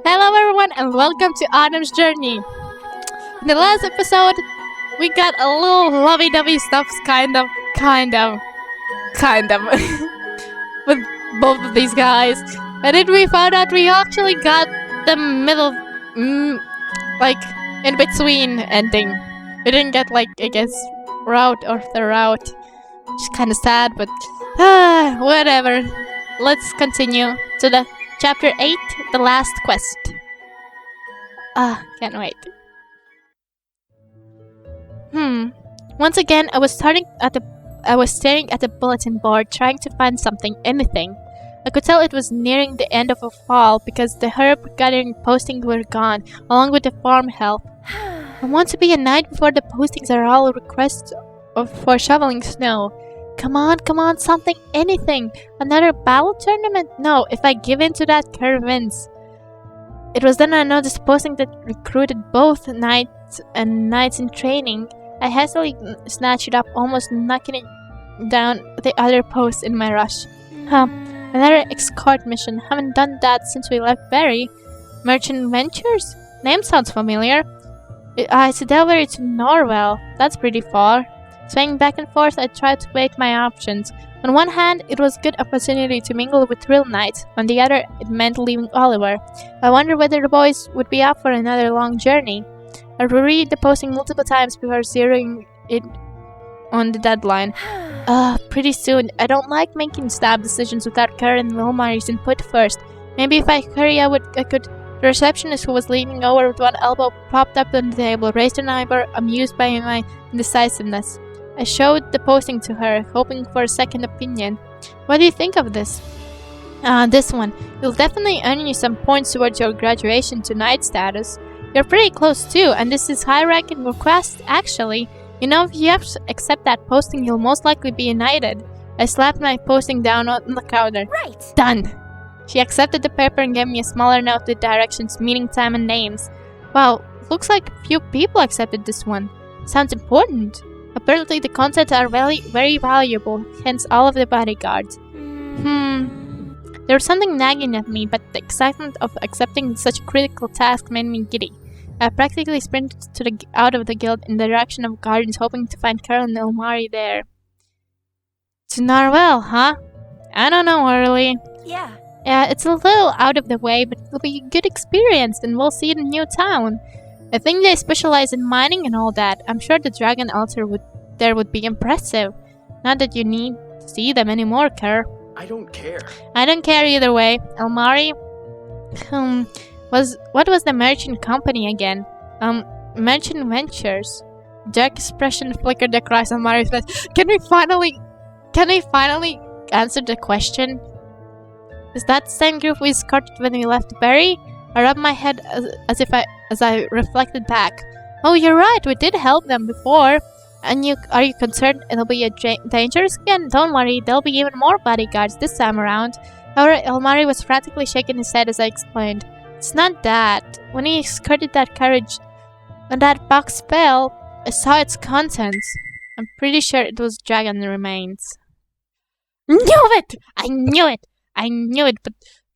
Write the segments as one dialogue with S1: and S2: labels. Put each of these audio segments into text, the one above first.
S1: Hello everyone and welcome to Autumn's Journey. In the last episode, we got a little lovey-dovey stuff kind of with both of these guys. And then we found out we actually got the middle, like, in between ending. We didn't get, route or the route. Which is kind of sad, but whatever. Let's continue to the Chapter 8, The Last Quest. Can't wait. Once again, I was staring at the bulletin board, trying to find something, anything. I could tell it was nearing the end of a fall because the herb gathering postings were gone, along with the farm help. I want to be a knight before the postings are all requests for shoveling snow. Come on, something, anything. Another battle tournament? No, if I give in to that, Kerr wins. It was then I noticed posting that recruited both knights and knights in training. I hastily snatched it up, almost knocking it down the other post in my rush. Another escort mission. Haven't done that since we left Berry. Merchant Ventures? Name sounds familiar. It's Delvery to Norwell. That's pretty far. Swaying back and forth, I tried to weigh my options. On one hand, it was a good opportunity to mingle with real knights. On the other, it meant leaving Oliver. I wondered whether the boys would be up for another long journey. I reread the posting multiple times before zeroing it on the deadline. Pretty soon. I don't like making snap decisions without Kerr and Wilmar's input first. Maybe if I hurry, I could. The receptionist, who was leaning over with one elbow propped up on the table, raised an eyebrow, amused by my indecisiveness. I showed the posting to her, hoping for a second opinion. What do you think of this? This one. It'll definitely earn you some points towards your graduation to knight status. You're pretty close too, and this is high-ranking request, actually. You know, if you have to accept that posting, you'll most likely be knighted. I slapped my posting down on the counter.
S2: Right!
S1: Done! She accepted the paper and gave me a smaller note with directions, meaning time and names. Wow, looks like few people accepted this one. Sounds important. Apparently the contents are very, very valuable, hence all of the bodyguards. There was something nagging at me, but the excitement of accepting such a critical task made me giddy. I practically sprinted out of the guild in the direction of gardens, hoping to find Carol and Ilmari there. To Norwell, huh? I don't know, early.
S2: Yeah,
S1: it's a little out of the way, but it'll be a good experience, and we'll see it in new town. I think they specialize in mining and all that. I'm sure the dragon altar would be impressive. Not that you need to see them anymore, Kerr.
S3: I don't care.
S1: I don't care either way. Almari, what was the merchant company again? Merchant Ventures. Dark expression flickered across Almari's face. Can we finally answer the question? Is that the same group we escorted when we left Berry? I rubbed my head as I reflected back. Oh, you're right. We did help them before. And are you concerned it'll be dangerous again? Don't worry. There'll be even more bodyguards this time around. However, Elmari was frantically shaking his head as I explained. It's not that. When he escorted that carriage and that box fell, I saw its contents. I'm pretty sure it was dragon remains. Knew it! I knew it, but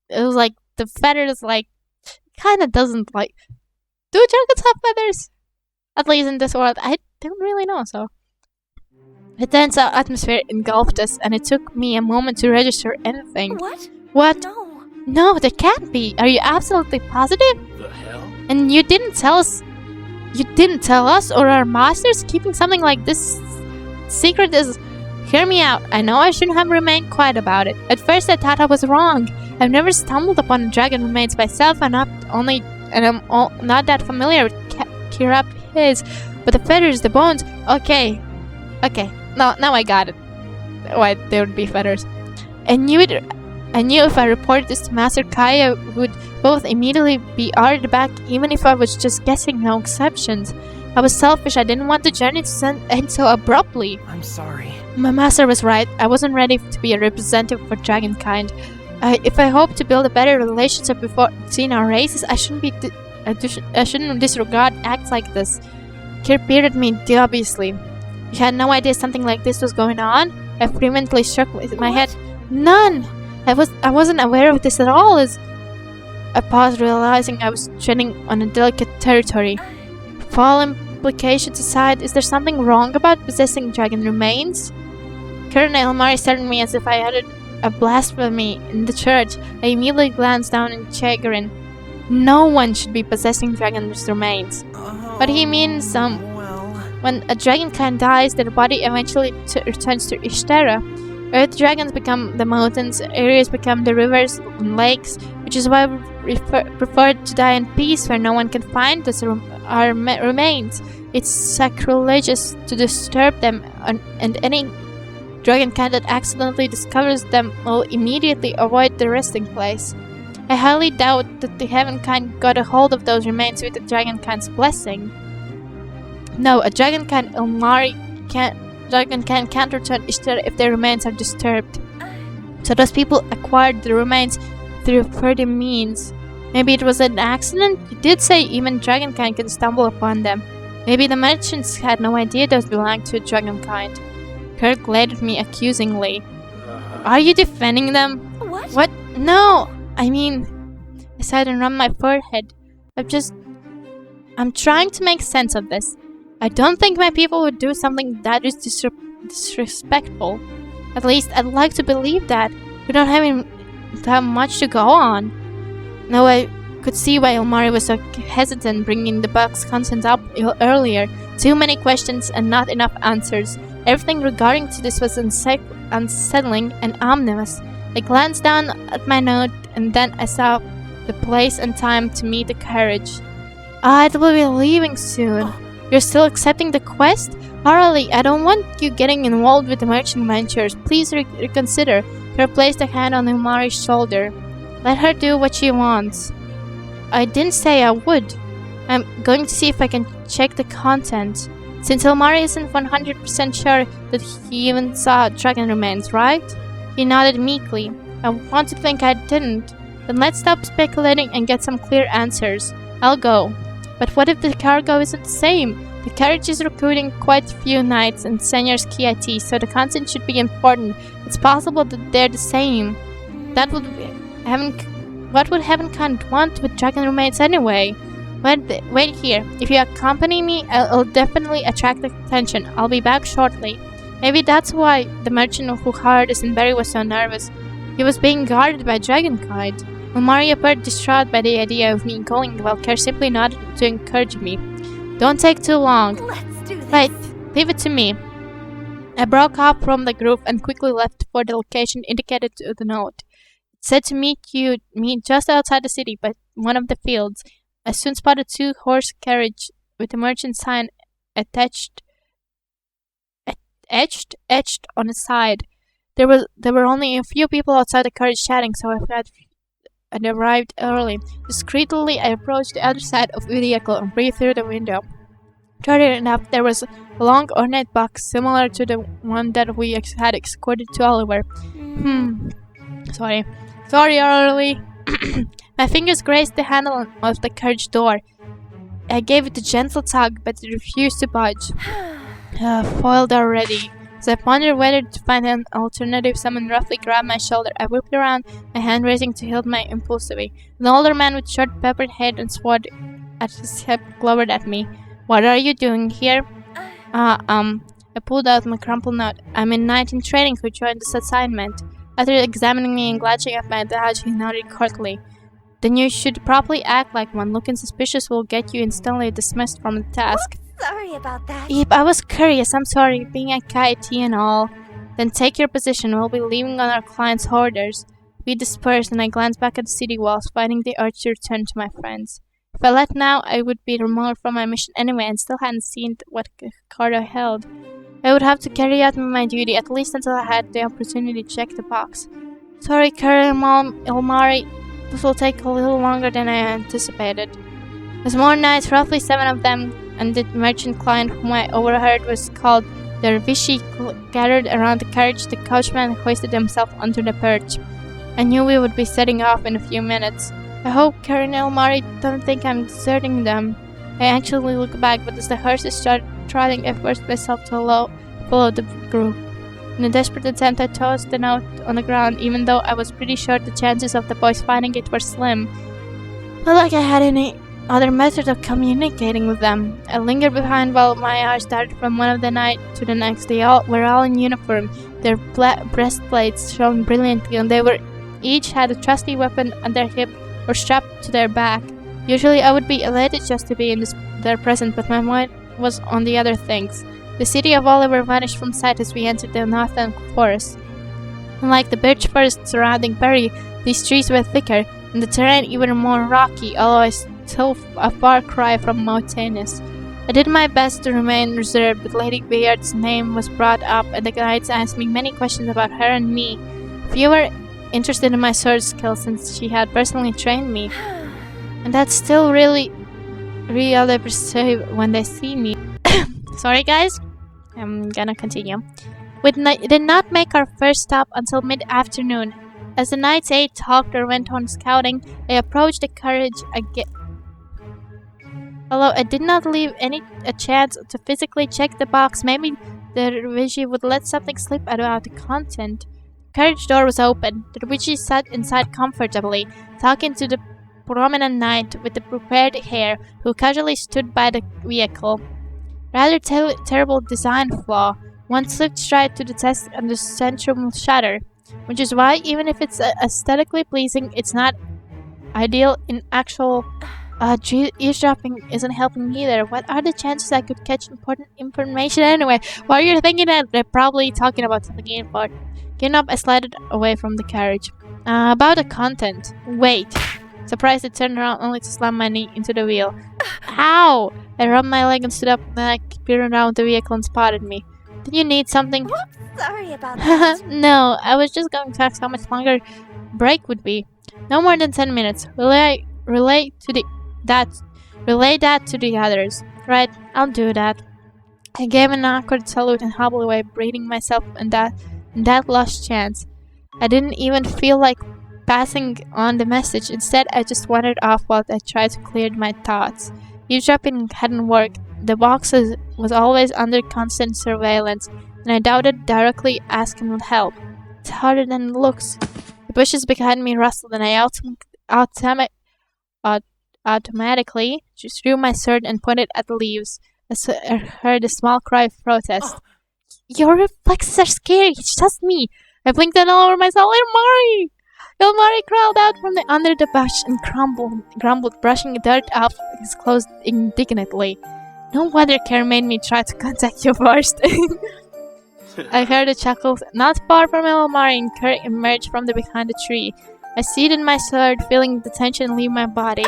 S1: it was like the feathers kinda doesn't like. Do dragons have feathers? At least in this world, I don't really know, so. The dense atmosphere engulfed us, and it took me a moment to register anything.
S2: What?
S1: What?
S2: No.
S1: No, that can't be. Are you absolutely positive?
S3: The hell?
S1: And you didn't tell us or our masters? Keeping something like this secret is... Hear me out. I know I shouldn't have remained quiet about it. At first I thought I was wrong. I've never stumbled upon dragon remains myself, and I'm not that familiar with Kirap his. But the feathers, the bones... Okay. Now I got it. Why there would be feathers. I knew if I reported this to Master Kaya, would both immediately be ordered back, even if I was just guessing, no exceptions. I was selfish. I didn't want the journey to end so abruptly.
S3: I'm sorry.
S1: My master was right. I wasn't ready to be a representative for dragonkind. If I hope to build a better relationship before seeing our races, I shouldn't disregard acts like this. Kir peered at me dubiously. You had no idea something like this was going on? I frequently shook my head. None! I wasn't aware of this at all. I paused, realizing I was treading on a delicate territory. For all implications aside, is there something wrong about possessing dragon remains? Colonel Elmari stared at me as if I uttered a blasphemy in the church. I immediately glanced down in chagrin. No one should be possessing dragon's remains. But he means, when a dragonkind dies, their body eventually returns to Ishtara. Earth dragons become the mountains, areas become the rivers and lakes, which is why we prefer to die in peace where no one can find our remains. It's sacrilegious to disturb them, and any dragonkind that accidentally discovers them will immediately avoid the resting place. I highly doubt that the Heavenkind got a hold of those remains with the Dragonkind's blessing. No, a Dragonkind can't return Ishtar if their remains are disturbed. So those people acquired the remains through further means. Maybe it was an accident? You did say even Dragonkind can stumble upon them. Maybe the merchants had no idea those belonged to a Dragonkind. Kirk glared at me accusingly. Are you defending them? What? No! I mean, I sighed and rubbed my forehead. I'm trying to make sense of this. I don't think my people would do something that is disrespectful. At least I'd like to believe that. We don't have that much to go on. No, I could see why Elmari was so hesitant bringing the book's content up earlier. Too many questions and not enough answers. Everything regarding to this was unsettling and ominous. I glanced down at my note and then I saw the place and time to meet the carriage. I will be leaving soon. You're still accepting the quest? Harley, I don't want you getting involved with the merchant ventures. Please reconsider. Her placed a hand on Elmari's shoulder. Let her do what she wants. I didn't say I would. I'm going to see if I can check the content. Since Elmari isn't 100% sure that he even saw dragon remains, right? He nodded meekly. I want to think I didn't. Then let's stop speculating and get some clear answers. I'll go. But what if the cargo isn't the same? The carriage is recruiting quite a few knights and seniors KIT, so the content should be important. It's possible that they're the same. What would Heavenkind want with dragon remains anyway? Wait here. If you accompany me, I'll definitely attract attention. I'll be back shortly. Maybe that's why the merchant who hired us in Berry was so nervous. He was being guarded by Dragonkind. Elmari appeared distraught by the idea of me going, while Kerr simply nodded to encourage me. Don't take too long.
S2: Let's do this.
S1: Right, leave it to me. I broke off from the group and quickly left for the location indicated to the note. It said to meet just outside the city, by one of the fields. I soon spotted a two-horse carriage with a merchant sign etched on the side. There were only a few people outside the carriage chatting, so I'd arrived early. Discreetly, I approached the other side of the vehicle and breathed through the window. Sure enough, there was a long ornate box similar to the one that we had escorted to Oliver. Sorry, Early. My fingers grazed the handle of the carriage door. I gave it a gentle tug, but it refused to budge. Foiled already. As I pondered whether to find an alternative, someone roughly grabbed my shoulder. I whipped around, my hand raising to hold my impulsively. An older man with short peppered head and sword at his hip glowered at me. What are you doing here? I pulled out my crumpled note. I'm a knight in training who joined this assignment. After examining me and glancing at my badge, he nodded curtly. Then you should properly act like one. Looking suspicious will get you instantly dismissed from the task.
S2: Oops, sorry about that.
S1: Yep, I was curious. I'm sorry, being a KIT and all. Then take your position. We'll be leaving on our client's orders. We dispersed, and I glanced back at the city walls, finding the urge to return to my friends. If I left now, I would be removed from my mission anyway and still hadn't seen what Carter held. I would have to carry out my duty, at least until I had the opportunity to check the box. Sorry, Colonel Elmari. This will take a little longer than I anticipated. As more knights, roughly 7 of them, and the merchant client whom I overheard was called Dervishi, gathered around the carriage, the coachman hoisted himself onto the perch. I knew we would be setting off in a few minutes. I hope Colonel Elmari don't think I'm deserting them. I actually looked back, but as the horses started trotting, I forced myself to follow the group. In a desperate attempt, I tossed the note on the ground, even though I was pretty sure the chances of the boys finding it were slim. Not like I had any other method of communicating with them. I lingered behind while my eyes darted from one of the night to the next. They all were all in uniform, their breastplates shone brilliantly, and they were each had a trusty weapon on their hip or strapped to their back. Usually I would be elated just to be in their presence, but my mind was on the other things. The city of Oliver vanished from sight as we entered the northern forest. Unlike the birch forest surrounding Perry, these trees were thicker, and the terrain even more rocky, although still a far cry from mountainous. I did my best to remain reserved, but Lady Bayard's name was brought up, and the guides asked me many questions about her and me. Few were interested in my sword skills, since she had personally trained me. And that's still really all they perceive when they see me. Sorry guys, I'm gonna continue. We did not make our first stop until mid-afternoon. As the knights ate, talked, or went on scouting, I approached the carriage again. Although I did not leave a chance to physically check the box, maybe the Revigi would let something slip about the content. The carriage door was open. The Revigi sat inside comfortably, talking to the prominent knight with the prepared hair, who casually stood by the vehicle. Rather terrible design flaw. One slipped straight to the test and the central shutter, which is why, even if it's aesthetically pleasing, it's not ideal in actual eavesdropping isn't helping either. What are the chances I could catch important information anyway? While you're thinking that they're probably talking about something important. Getting up, I slided away from the carriage. About the content. Wait. Surprised, I turned around only to slam my knee into the wheel. Ow! I rubbed my leg and stood up, then I peered around the vehicle and spotted me. Did you need something?
S2: Sorry about that.
S1: No, I was just going to ask how much longer break would be. No more than 10 minutes. Relay that to the others. Right, I'll do that. I gave an awkward salute and hobbled away, breathing myself in that lost chance. I didn't even feel like passing on the message. Instead, I just wandered off while I tried to clear my thoughts. Eavesdropping hadn't worked. The box was always under constant surveillance, and I doubted directly asking for help. It's harder than it looks. The bushes behind me rustled, and I automatically just drew my sword and pointed at the leaves. I heard a small cry of protest. Your reflexes are scary. It's just me. I blinked all over myself. Ilmari! Ilmari crawled out from under the bush and grumbled, brushing dirt off his clothes indignantly. No wonder Care made me try to contact you first. I heard a chuckle not far from Ilmari, and Care emerged from behind the tree. I seated my sword, feeling the tension leave my body.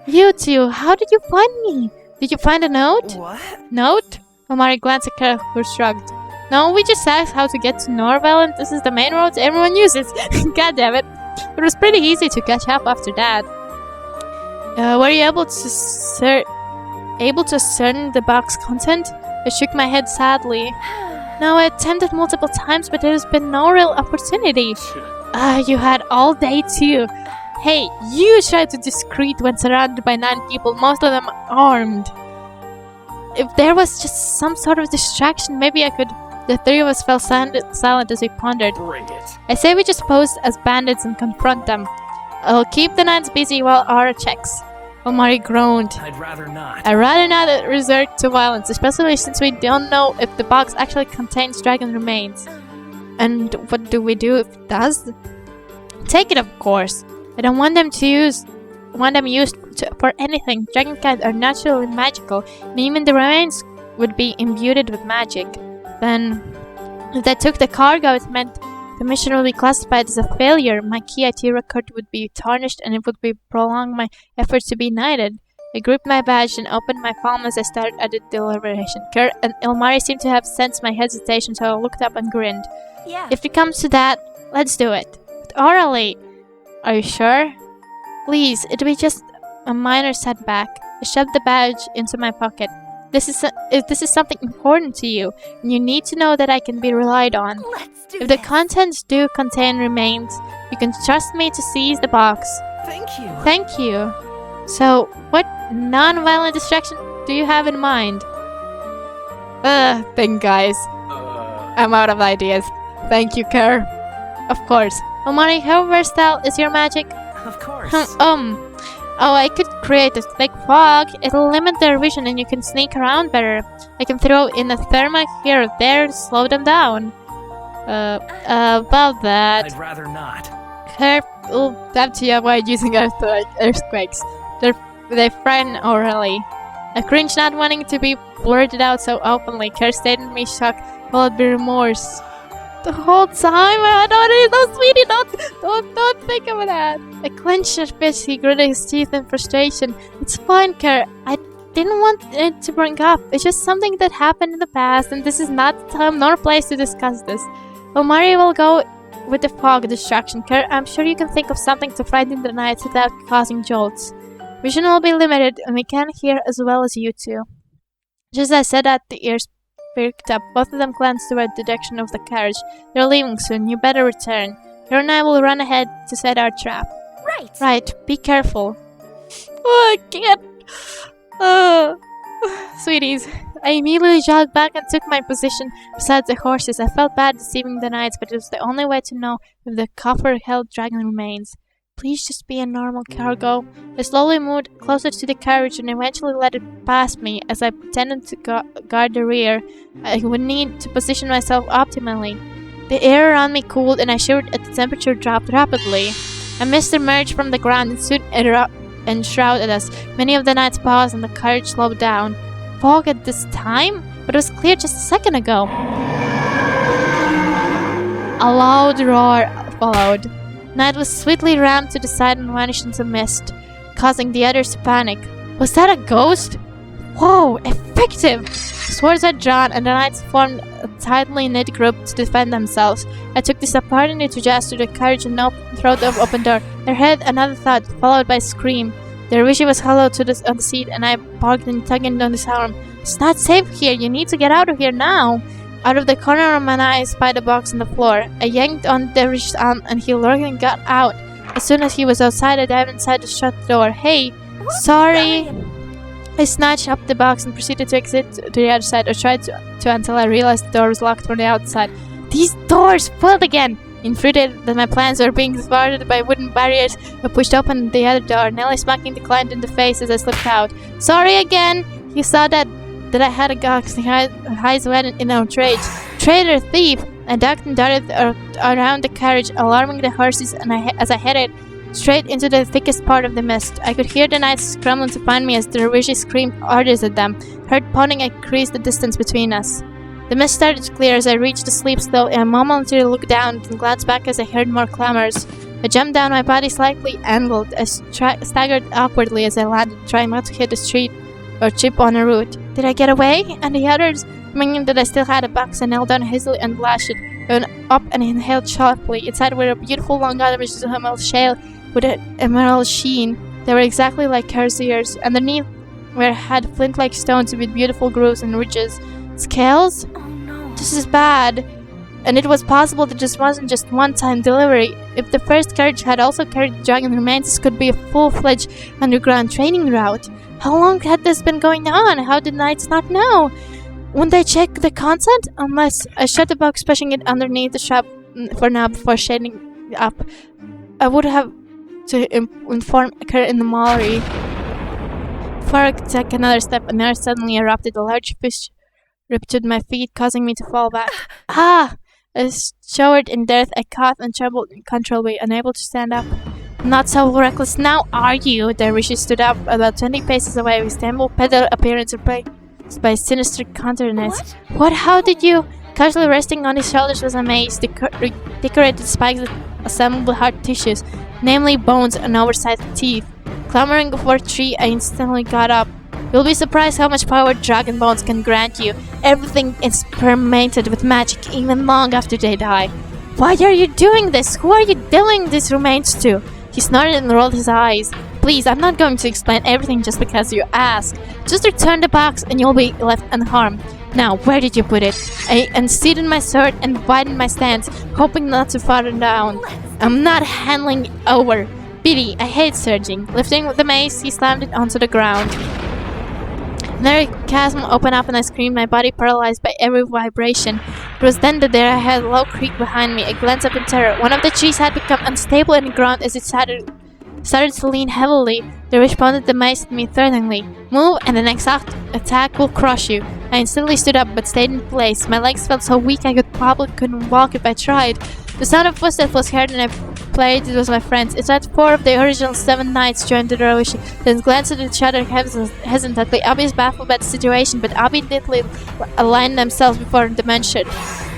S1: You two, how did you find me? Did you find a note?
S2: What?
S1: Note? Ilmari glanced at Care, who shrugged. No, we just asked how to get to Norval, and this is the main road everyone uses. God damn it. It was pretty easy to catch up after that. Were you able to discern the box content? I shook my head sadly. No, I attempted multiple times, but there's been no real opportunity. You had all day too. Hey, you tried to discreet when surrounded by 9 people, most of them armed. If there was just some sort of distraction, maybe I could... The 3 of us fell silent as we pondered.
S3: Bring it.
S1: I say we just pose as bandits and confront them. I'll keep the knights busy while Aura checks. Omari groaned.
S3: I'd rather not.
S1: I'd rather not resort to violence, especially since we don't know if the box actually contains dragon remains. And what do we do if it does? Take it, of course. I don't want them used for anything. Dragonkind are naturally magical, and even the remains would be imbued with magic. Then, if they took the cargo, it meant the mission would be classified as a failure. My key IT record would be tarnished, and it would be prolong my efforts to be knighted. I gripped my badge and opened my palm as I started at the deliberation. Kurt and Ilmari seemed to have sensed my hesitation, so I looked up and grinned.
S2: Yeah.
S1: If it comes to that, let's do it. But orally. Are you sure? Please, it'll be just a minor setback. I shoved the badge into my pocket. If this is something important to you, and you need to know that I can be relied on.
S2: Let's do
S1: If the
S2: this.
S1: contents do contain remains, you can trust me to seize the box.
S2: Thank you.
S1: Thank you. So, what non-violent distraction do you have in mind? Thing, guys. I'm out of ideas. Thank you, Kerr. Of course. Omari, how versatile is your magic?
S3: Of course.
S1: Oh, I could create a thick fog. It'll limit their vision and you can sneak around better. I can throw in a thermite here or there to slow them down. About that.
S3: I'd rather not.
S1: Careful, have to avoid using earthquakes. They frighten Aurelie. I cringe not wanting to be blurted out so openly. Kerr stated me shocked, followed by remorse. The whole time I thought it was sweetie, don't think of that. I clenched his fist, he gritted his teeth in frustration. It's fine, Kerr. I didn't want it to bring up. It's just something that happened in the past, and this is not the time nor place to discuss this. Omari will go with the fog distraction, Kerr. I'm sure you can think of something to frighten the nights without causing jolts. Vision will be limited, and we can't hear as well as you two. Just as I said that, the ears perked up. Both of them glanced toward the direction of the carriage. They're leaving soon. You better return. Kerr and I will run ahead to set our trap.
S2: Right.
S1: Right. Be careful. Oh, I can't. Sweeties. I immediately jogged back and took my position beside the horses. I felt bad deceiving the knights, but it was the only way to know if the coffer held dragon remains. Please just be a normal cargo. I slowly moved closer to the carriage and eventually let it pass me. As I pretended to guard the rear, I would need to position myself optimally. The air around me cooled and I shivered as the temperature dropped rapidly. A mist emerged from the ground and soon enshrouded us. Many of the knights paused and the carriage slowed down. Fog at this time? But it was clear just a second ago. A loud roar followed. Knight was swiftly rammed to the side and vanished into mist, causing the others to panic. Was that a ghost? Whoa, effective! Swords were drawn and the knights formed a tightly knit group to defend themselves. I took this opportunity to gesture the carriage and throw the open door. There heard another thud, followed by a scream. The Rishi was hollow on the seat and I barked and tugging on his arm. It's not safe here, you need to get out of here now! Out of the corner of my eye, I spied a box on the floor. I yanked on Rishi's arm and he lurked and got out. As soon as he was outside, I dived inside the shut door. Hey, sorry! I snatched up the box and proceeded to exit to the other side, or tried to until I realized the door was locked from the outside. These doors failed again! Infuriated that my plans were being thwarted by wooden barriers, I pushed open the other door, nearly smacking the client in the face as I slipped out. Sorry again! He saw that I had a box and eyes went in outrage. Traitor, thief! I ducked and darted around the carriage, alarming the horses, and as I headed straight into the thickest part of the mist. I could hear the knights scrambling to find me as the Rishi screamed orders at them. Heard pounding increased the distance between us. The mist started to clear as I reached the sleep slope, and I momentarily looked down and glanced back as I heard more clamors. I jumped down, my body slightly angled. I staggered awkwardly as I landed, trying not to hit the street or chip on a root. Did I get away? And the others, remembering that I still had a box, I knelt down hastily and lashed it. I went up and inhaled sharply. Inside were a beautiful long Irish emerald shell with an emerald sheen. They were exactly like Kerr's ears. Underneath had flint-like stones with beautiful grooves and ridges. Scales?
S2: Oh no.
S1: This is bad. And it was possible that this wasn't just one-time delivery. If the first carriage had also carried dragon remains, this could be a full-fledged underground training route. How long had this been going on? How did knights not know? Wouldn't they check the content? Unless I shut the box, pushing it underneath the shop for now before shading up. I would have to inform Kerr in the Mallory. Before I could take another step, another suddenly erupted. A large fish ripped at my feet, causing me to fall back. Ah! I showered in death. I coughed and trembled uncontrollably, unable to stand up. Not so reckless now, are you? The Rishi stood up about 20 paces away, with stumble pedal appearance replaced by sinister countenance. What? How did you? Casually resting on his shoulders was amazed. The decorated spikes that assembled hard tissues, namely bones and oversized teeth. Clamoring for a tree, I instantly got up. You'll be surprised how much power dragon bones can grant you. Everything is permeated with magic, even long after they die. Why are you doing this? Who are you doing these remains to? He snorted and rolled his eyes. Please, I'm not going to explain everything just because you ask. Just return the box and you'll be left unharmed. Now, where did you put it? I unseated my sword and widened my stance, hoping not to fall down. I'm not handling over. Biddy, I hate surging. Lifting the mace, he slammed it onto the ground. Another chasm opened up and I screamed, my body paralyzed by every vibration. It was then that there I heard a low creak behind me. I glanced up in terror. One of the trees had become unstable in the ground as it shattered started to lean heavily. They responded the mace at me threateningly. Move and the next attack will crush you. I instantly stood up but stayed in place. My legs felt so weak I probably couldn't walk if I tried. The sound of footsteps was heard and I played it with my friends. It's that 4 of the original 7 knights joined the dervish, then glanced at each other hesitantly. Abby is baffled by the situation, but Abby neatly aligned themselves before the mention.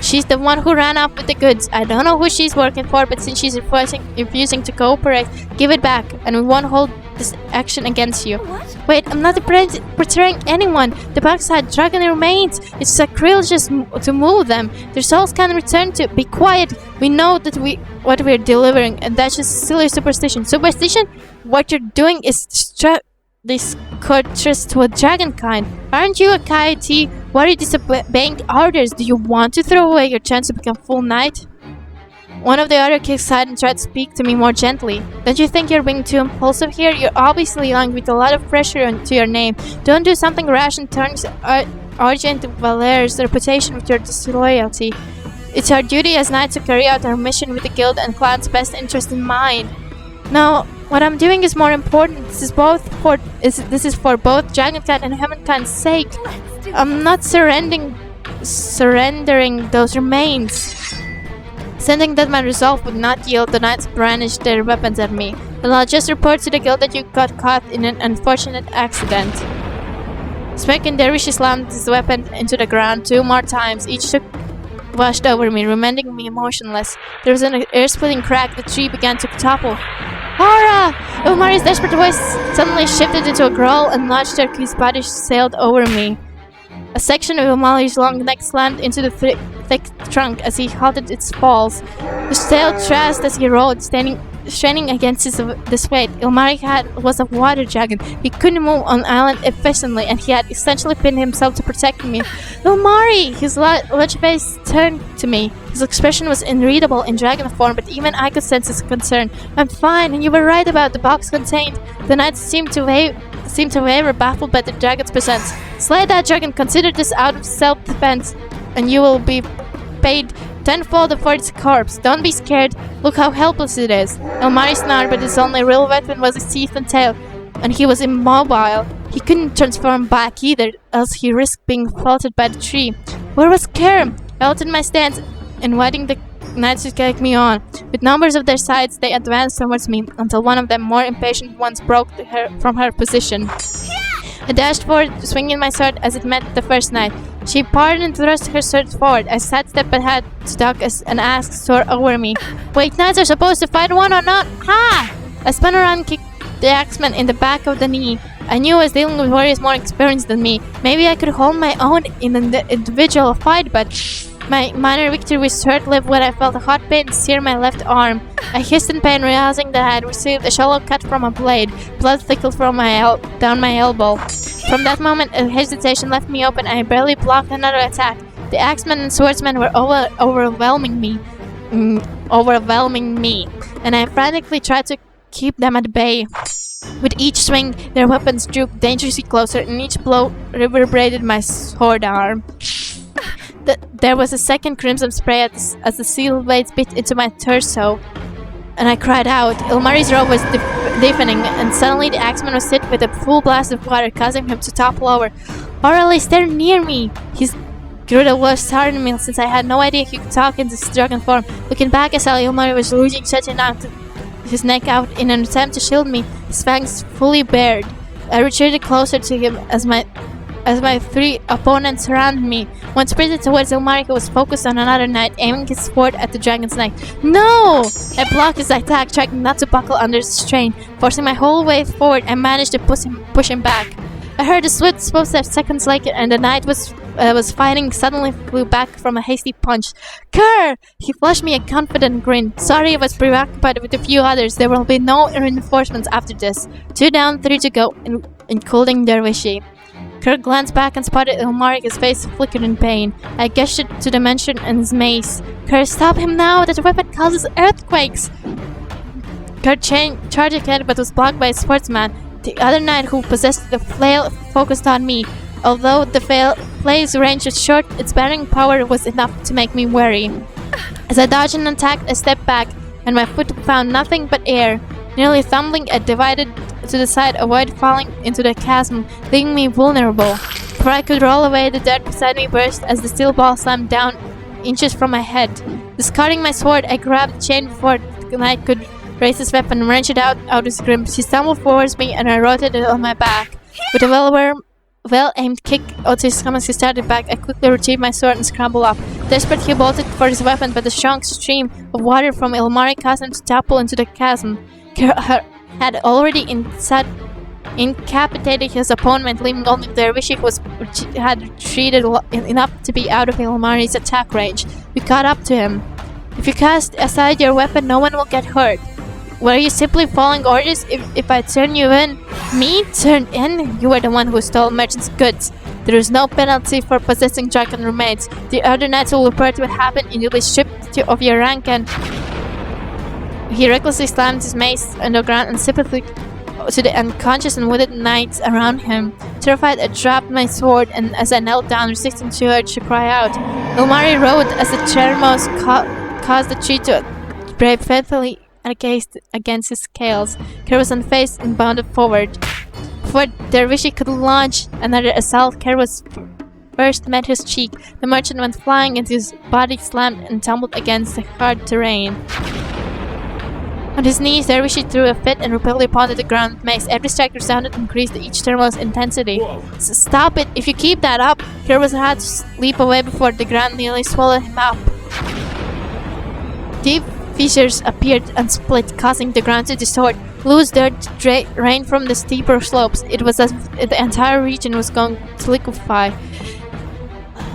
S1: She's the one who ran off with the goods. I don't know who she's working for, but since she's refusing to cooperate, give it back, and we won't hold this action against you.
S2: What?
S1: Wait, I'm not betraying anyone. The box had dragon remains. It's sacrilegious to move them. Their souls can return to. Be quiet. We know that what we're delivering, and that's just silly superstition. Superstition? What you're doing is discourteous to a dragonkind. Aren't you a coyote? Why are you disobeying orders? Do you want to throw away your chance to become full knight? One of the other kicked aside and tried to speak to me more gently. Don't you think you're being too impulsive here? You're obviously young with a lot of pressure to your name. Don't do something rash and turns Argent Valera's reputation with your disloyalty. It's our duty as knights to carry out our mission with the guild and clan's best interest in mind. No, what I'm doing is more important. This is for both Dragonkind and Heavenkind's sake.
S2: Let's do
S1: I'm not surrendering those remains. Sensing that my resolve would not yield, the knights brandished their weapons at me. And I'll just report to the guild that you got caught in an unfortunate accident. Smack and Dervish slammed his weapon into the ground 2 more times. Each washed over me, remaining me motionless. There was an ear-splitting crack. The tree began to topple. Hora! Ilmari's desperate voice suddenly shifted into a growl and large turquoise body sailed over me. A section of Ilmari's long neck slammed into the thick trunk as he halted its falls. His tail thrashed as he rolled, straining against this weight. Ilmari was a water dragon. He couldn't move on island efficiently, and he had essentially pinned himself to protect me. Ilmari! His large face turned to me. His expression was unreadable in dragon form, but even I could sense his concern. I'm fine, and you were right about the box contained. The knights seemed to waver, baffled by the dragon's presence. Slay that dragon. Consider this out of self-defense, and you will be paid tenfold for its corpse. Don't be scared. Look how helpless it is. Ilmari snarled, but his only real weapon was his teeth and tail, and he was immobile. He couldn't transform back either, else he risked being faulted by the tree. Where was Kerem? I altered my stance, inviting the knights to take me on. With numbers of their sides, they advanced towards me until one of them, more impatient ones, broke from her position. I dashed forward, swinging my sword as it met the first knight. She parried and thrust her sword forward. I sidestepped but had to duck as an axe tore over me. Wait, knights are supposed to fight one or not? Ha! I spun around and kicked the axeman in the back of the knee. I knew I was dealing with warriors more experienced than me. Maybe I could hold my own in an individual fight, but my minor victory was short-lived when I felt a hot pain sear my left arm. I hissed in pain, realizing that I had received a shallow cut from a blade. Blood trickled from down my elbow. From that moment, a hesitation left me open, and I barely blocked another attack. The axemen and swordsmen were overwhelming me, and I frantically tried to keep them at bay. With each swing, their weapons drew dangerously closer, and each blow reverberated my sword arm. There was a second crimson spray as the steel blades bit into my torso, and I cried out. Ilmari's robe was deafening, and suddenly the axeman was hit with a full blast of water, causing him to topple over. Orally, stay near me! His Gruda was starting me since I had no idea he could talk in this dragon form. Looking back, I saw Ilmari was losing stretching out his neck out in an attempt to shield me, his fangs fully bared. I retreated closer to him as my 3 opponents surrounded me. One sprinted towards Ilmari, who was focused on another knight, aiming his sword at the dragon's neck. No! I blocked his attack, trying not to buckle under the strain. Forcing my whole way forward, I managed to push him back. I heard a swift footsteps seconds later, and the knight was fighting suddenly flew back from a hasty punch. Kerr! He flashed me a confident grin. Sorry, I was preoccupied with a few others. There will be no reinforcements after this. 2 down, 3 to go, including Dervishi. Kerr glanced back and spotted Ilmari, his face flickered in pain. I gestured to the mention and his mace. Kerr, stop him now! That weapon causes earthquakes! Kerr charged ahead but was blocked by a sportsman. The other knight who possessed the flail focused on me. Although the flay's range was short, its bearing power was enough to make me wary. As I dodged and attacked, I stepped back, and my foot found nothing but air. nearly tumbling I divided to the side, avoid falling into the chasm, leaving me vulnerable. Before I could roll away, the dirt beside me burst as the steel ball slammed down inches from my head. Discarding my sword, I grabbed the chain before I could raise his weapon and wrench it out his grip. She stumbled towards me and I rotated on my back. With a well-aimed kick onto his stomach, he started back. I quickly retrieved my sword and scrambled up. Desperate, he bolted for his weapon, but the strong stream of water from Ilmari caused him to topple into the chasm. Her had already incapacitated his opponent, leaving only Dervishi who had retreated enough to be out of Ilmari's attack range. We caught up to him. If you cast aside your weapon, no one will get hurt. Were you simply following orders? If I turn you in, me turn in? You were the one who stole merchant's goods. There is no penalty for possessing dragon remains. The other knights will report what happened and you'll be stripped of your rank and... He recklessly slammed his mace on the ground and sympathetic to the unconscious and wounded knights around him. Terrified, I dropped my sword, and as I knelt down, resisting the urge to cry out, Ilmari roared as the Chermos caused the tree to break faithfully against his scales. Kerr was unfazed and bounded forward. Before Dervishi could launch another assault, Kerr was first met his cheek. The merchant went flying and his body slammed and tumbled against the hard terrain. On his knees, Dervishi threw a fit and repeatedly pounded the ground with mace. Every strike resounded and increased each thermal's intensity. Stop it! If you keep that up! Kerr was had to leap away before the ground nearly swallowed him up. Deep fissures appeared and split, causing the ground to distort. Loose dirt rained from the steeper slopes. It was as if the entire region was going to liquefy.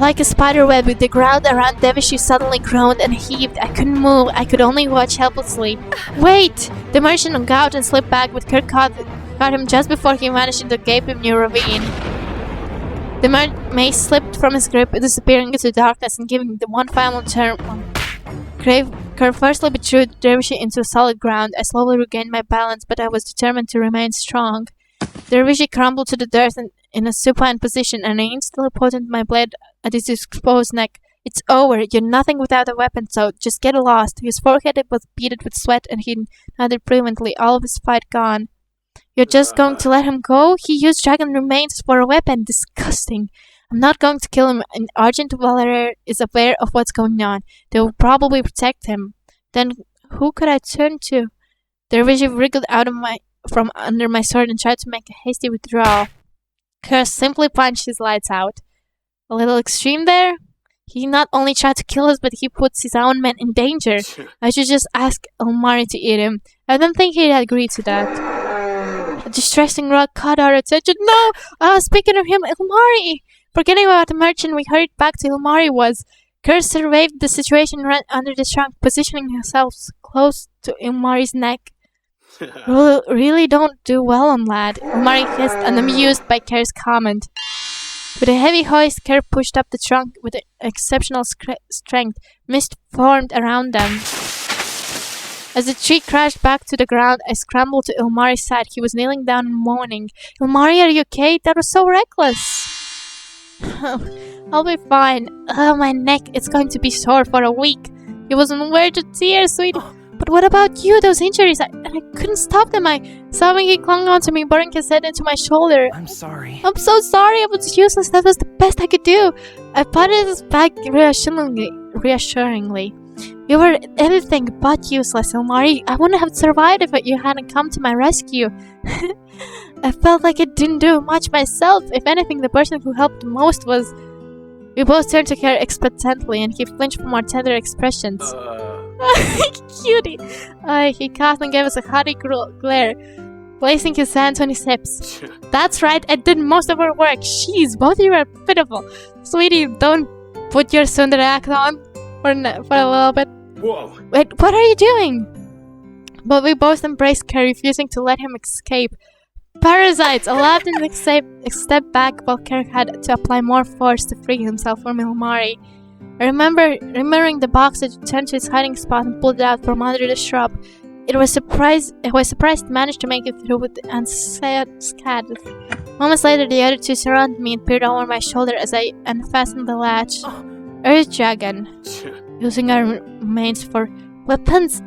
S1: Like a spider web, the ground around Dervishi suddenly groaned and heaved. I couldn't move. I could only watch helplessly. Wait! The merchant got out and slipped back, but Kirk caught him just before he vanished into the gaping new ravine. The mace slipped from his grip, disappearing into darkness and giving the one final turn. Kerr firstly withdrew Dervishi into solid ground. I slowly regained my balance, but I was determined to remain strong. Dervishi crumbled to the dirt in a supine position, and I instantly pointed my blade at his exposed neck. It's over. You're nothing without a weapon, so just get lost. His forehead was beaded with sweat, and he nodded preventively, all of his fight gone. You're just going to let him go? He used dragon remains for a weapon. Disgusting. I'm not going to kill him, and Argent Valerer is aware of what's going on. They will probably protect him. Then who could I turn to? Dervishi wriggled out from under my sword and tried to make a hasty withdrawal. Kerr simply punched his lights out. A little extreme there? He not only tried to kill us, but he puts his own men in danger. I should just ask Ilmari to eat him. I don't think he'd agree to that. A distressing rock caught our attention. No! Speaking of him, Ilmari! Forgetting about the merchant, we hurried back to Ilmari was. Kerr surveyed the situation right under the trunk, positioning himself close to Ilmari's neck. Really don't do well on lad. Ilmari hissed, unamused by Kerr's comment. With a heavy hoist, Kerr pushed up the trunk with exceptional strength. Mist formed around them. As the tree crashed back to the ground, I scrambled to Ilmari's side. He was kneeling down and moaning. Ilmari, are you okay? That was so reckless. I'll be fine. My neck, it's going to be sore for a week. He was on the verge of tears, sweetie. But what about you? Those injuries, I couldn't stop them. Sobbing, he clung onto me, burying his head into my shoulder.
S3: I'm sorry.
S1: I'm so sorry. I was useless. That was the best I could do. I patted his back reassuringly. You were anything but useless, Ilmari. I wouldn't have survived if you hadn't come to my rescue. I felt like I didn't do much myself. If anything, the person who helped most was... We both turned to Kerr expectantly, and he flinched from our tender expressions. Cutie! He coughed and gave us a haughty glare, placing his hands on his hips. That's right, I did most of her work. Jeez, both of you are pitiful. Sweetie, don't put your Sundar act on for a little bit.
S3: Whoa!
S1: Wait, what are you doing? But we both embraced Kerr, refusing to let him escape. Parasites! Aladdin stepped back while Kerr had to apply more force to free himself from Ilmari. Remembering the box, I returned to its hiding spot and pulled it out from under the shrub. I was surprised to manage to make it through with unscathed. Moments later, the other two surrounded me and peered over my shoulder as I unfastened the latch. Earth Dragon. Using our remains for weapons?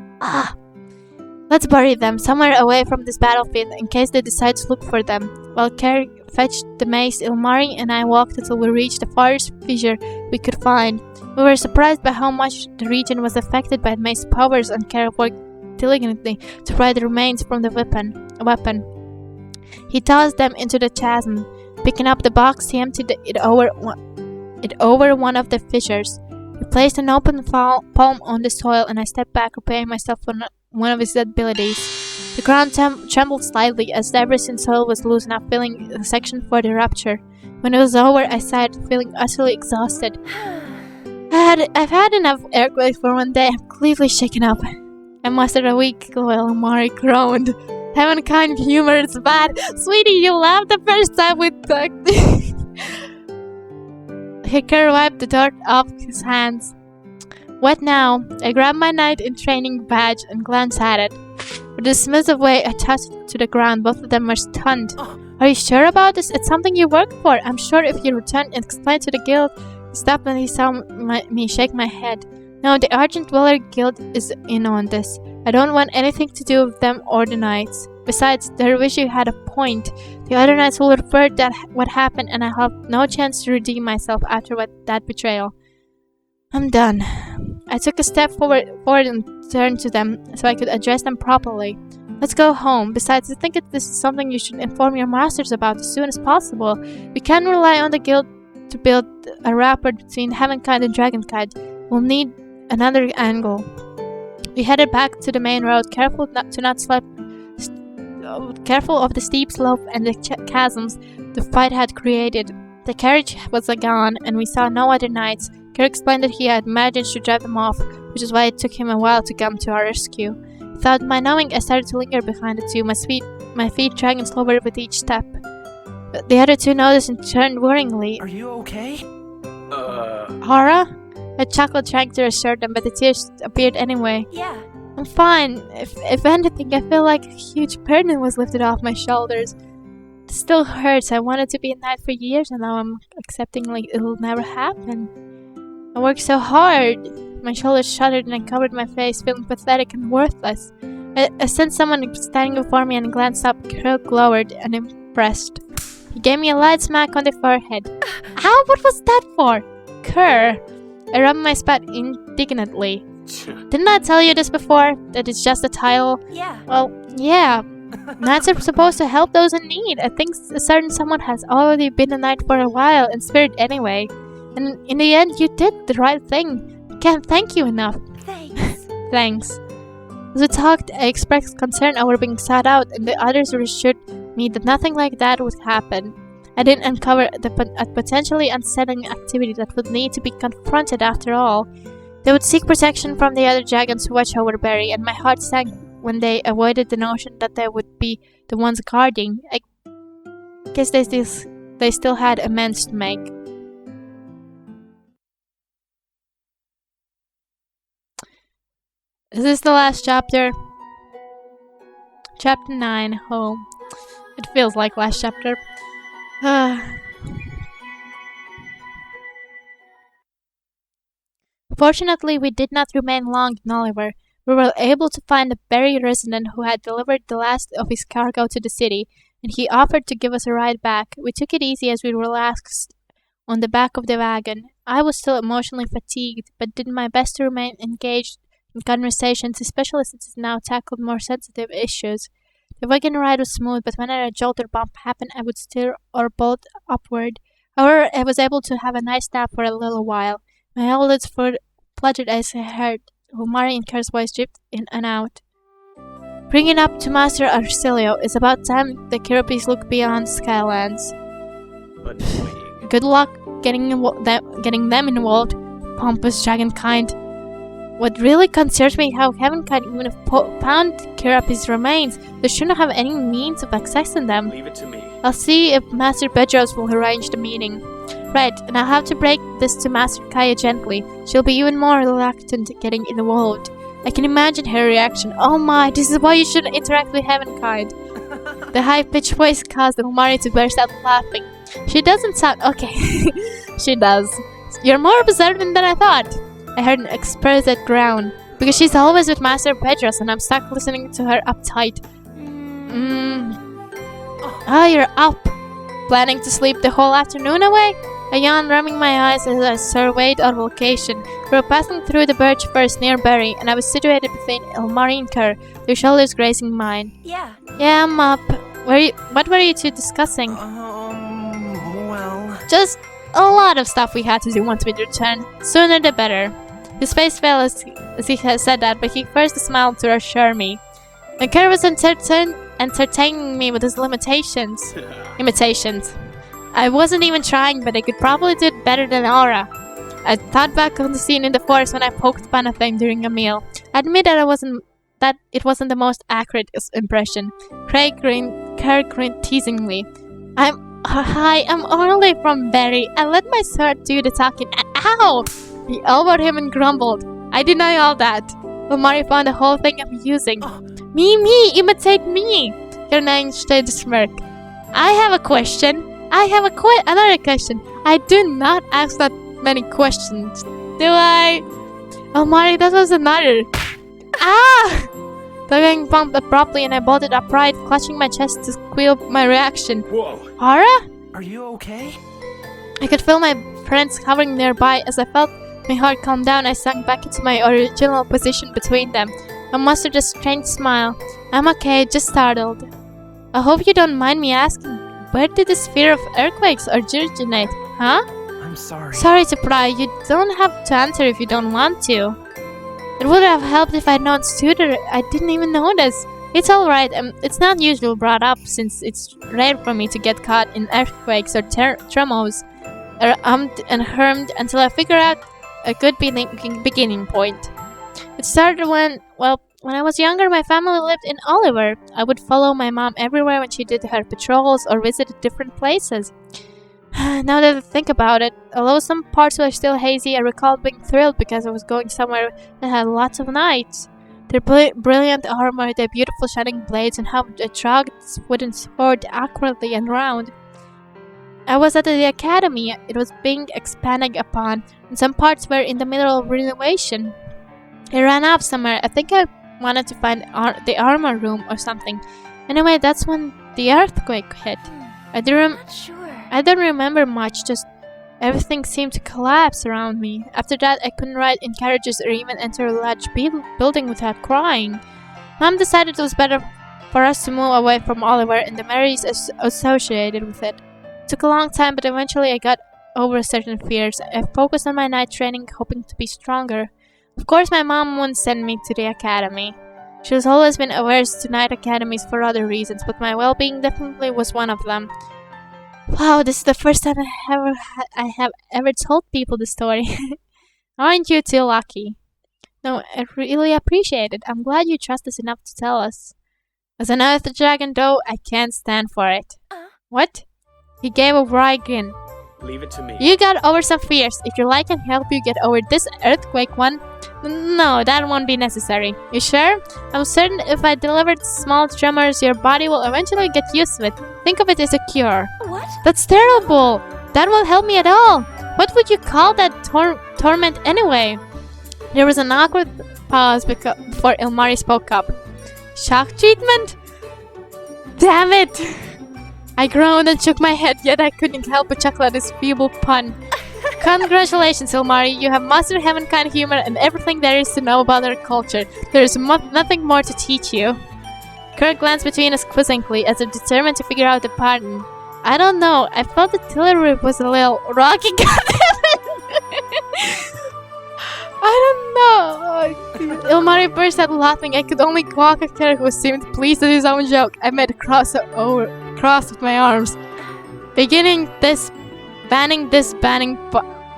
S1: Let's bury them somewhere away from this battlefield in case they decide to look for them. While Carrie fetched the mace, Ilmari and I walked until we reached the farthest fissure we could find. We were surprised by how much the region was affected by the mace's powers, and Carrie worked diligently to pry the remains from the weapon. He tossed them into the chasm. Picking up the box, he emptied it over one of the fissures. He placed an open palm on the soil, and I stepped back, preparing myself for one of his abilities. The ground trembled slightly as debris and soil was loose enough, filling the section for the rupture. When it was over, I sighed, feeling utterly exhausted. I've had enough earthquakes for one day. I'm completely shaken up. I mustered a weak while Mari groaned. Heavenkind humor is bad. Sweetie, you laughed the first time we talked. Hicker wiped the dirt off his hands. What now? I grabbed my knight in training badge and glanced at it. With a dismissive way, I tossed it to the ground. Both of them were stunned. Are you sure about this? It's something you worked for. I'm sure if you return and explain to the guild. He stopped when he saw me shake my head. No, the Argent Dweller Guild is in on this. I don't want anything to do with them or the knights. Besides, Dervishi had a point. The other knights will revert that what happened, and I have no chance to redeem myself after that betrayal. I'm done. I took a step forward and turned to them so I could address them properly. Let's go home. Besides, I think this is something you should inform your masters about as soon as possible. We can't rely on the guild to build a rapport between Heavenkind and Dragonkind. We'll need another angle. We headed back to the main road, careful of the steep slope and the chasms the fight had created. The carriage was gone, and we saw no other knights. Kerr explained that he had managed to drive them off, which is why it took him a while to come to our rescue. Without my knowing, I started to linger behind the two, my feet dragging slower with each step. But the other two noticed and turned worryingly.
S3: Are you okay?
S1: Hara? I chuckled, trying to reassure them, but the tears appeared anyway.
S2: Yeah.
S1: I'm fine. If anything, I feel like a huge burden was lifted off my shoulders. It still hurts. I wanted to be a knight for years, and now I'm accepting like it'll never happen. I worked so hard. My shoulders shuddered and I covered my face, feeling pathetic and worthless. I sensed someone standing before me and glanced up. Kerr glowered and impressed. He gave me a light smack on the forehead. How? What was that for? Kerr. I rubbed my spine indignantly. Didn't I tell you this before? That it's just a title?
S2: Yeah.
S1: Well, yeah. Knights are supposed to help those in need. I think a certain someone has already been a knight for a while, in spirit anyway. And in the end, you did the right thing. I can't thank you enough.
S2: Thanks.
S1: Thanks. As we talked, I expressed concern over being sought out, and the others reassured me that nothing like that would happen. I didn't uncover a potentially unsettling activity that would need to be confronted after all. They would seek protection from the other dragons who watch over Barry, and my heart sank when they avoided the notion that they would be the ones guarding. I guess they still had amends to make. Is this the last chapter? Chapter 9. Oh, it feels like last chapter. Fortunately, we did not remain long in Oliver. We were able to find a Berry resident who had delivered the last of his cargo to the city, and he offered to give us a ride back. We took it easy as we relaxed on the back of the wagon. I was still emotionally fatigued, but did my best to remain engaged in conversations, especially since it now tackled more sensitive issues. The wagon ride was smooth, but whenever a jolt or bump happened, I would steer or bolt upward. However, I was able to have a nice nap for a little while. My eyelids fluttered as I heard Mari and Kerr's voice dripped in and out. Bring it up to Master Arcelio. It's about time the Kiripis look beyond Skylands.
S3: Annoying.
S1: Good luck getting them involved, pompous dragonkind. What really concerns me is how Heavenkind even found Kiripis' remains. They shouldn't have any means of accessing them.
S3: Leave it to me.
S1: I'll see if Master Bedros will arrange the meeting. Right, and I'll have to break this to Master Kaya gently. She'll be even more reluctant getting involved. I can imagine her reaction. Oh my, this is why you shouldn't interact with Heavenkind. The high-pitched voice caused Mari to burst out laughing. She doesn't sound... Okay, she does. You're more observant than I thought. I heard an expressive groan. Because she's always with Master Petros and I'm stuck listening to her uptight. You're up. Planning to sleep the whole afternoon away? I yawned, rubbing my eyes as I surveyed our location. We were passing through the birch forest near Berry, and I was situated between Ilmari and Kerr, their shoulders grazing mine.
S2: Yeah.
S1: Yeah, I'm up. What were you two discussing?
S3: Well...
S1: Just a lot of stuff we had to do once we'd return. Sooner the better. His face fell as he had said that, but he first smiled to reassure me. And Kerr was entertaining me with his imitations. I wasn't even trying, but I could probably do it better than Aura. I thought back on the scene in the forest when I poked fun at them during a meal. I admit that it wasn't the most accurate impression. Kerr grinned teasingly. I'm Orly from Berry. I let my sword do the talking. Ow! He elbowed him and grumbled. I deny all that. Ilmari found the whole thing amusing. Me, imitate me! Kernain stayed smirk. I have a question. Another question. I do not ask that many questions. Do I? Ilmari, that was another. Ah! The ring bumped abruptly and I bolted upright, clutching my chest to squeal my reaction.
S3: Whoa.
S1: Aura?
S3: Are you okay?
S1: I could feel my friends hovering nearby. As I felt my heart calm down, I sank back into my original position between them. I mustered a strange smile. I'm okay, just startled. I hope you don't mind me asking, where did this fear of earthquakes originate, huh?
S3: I'm sorry.
S1: Sorry to pry, you don't have to answer if you don't want to. It would have helped if I'd known sooner. I didn't even notice. It's alright, it's not usually brought up since it's rare for me to get caught in earthquakes or tremors. And hermed until I figure out a good beginning point. It started when I was younger, my family lived in Oliver. I would follow my mom everywhere when she did her patrols or visited different places. Now that I think about it, although some parts were still hazy, I recalled being thrilled because I was going somewhere that had lots of knights. Their brilliant armor, their beautiful shining blades, and how they dragged its wooden sword accurately and round. I was at the academy. It was being expanded upon, and some parts were in the middle of renovation. I ran off somewhere. I think I wanted to find the armor room or something. Anyway, that's when the earthquake hit.
S2: Not sure.
S1: I don't remember much, just everything seemed to collapse around me. After that, I couldn't ride in carriages or even enter a large building without crying. Mom decided it was better for us to move away from Oliver and the memories associated with it. It took a long time, but eventually I got over certain fears. I focused on my night training, hoping to be stronger. Of course, my mom wouldn't send me to the academy. She has always been averse to night academies for other reasons, but my well-being definitely was one of them. Wow, this is the first time I have ever told people the story. Aren't you too lucky? No, I really appreciate it. I'm glad you trust us enough to tell us. As an earth dragon, though, I can't stand for it. What? He gave a wry grin.
S3: Leave it to me.
S1: You got over some fears. If you like, I can help you get over this earthquake one. No, that won't be necessary. You sure? I'm certain if I deliver small tremors, your body will eventually get used to it. Think of it as a cure.
S2: What?
S1: That's terrible. That won't help me at all. What would you call that torment anyway? There was an awkward pause before Ilmari spoke up. Shock treatment? Damn it! I groaned and shook my head, yet I couldn't help but chuckle at his feeble pun. Congratulations, Ilmari. You have mastered Heavenkind humor and everything there is to know about our culture. There is nothing more to teach you. Kirk glanced between us quizzingly, as if determined to figure out the pattern. I don't know. I felt the delivery was a little rocky. I don't know. Ilmari burst out laughing. I could only quack at Kirk, who seemed pleased at his own joke. I made a cross with my arms,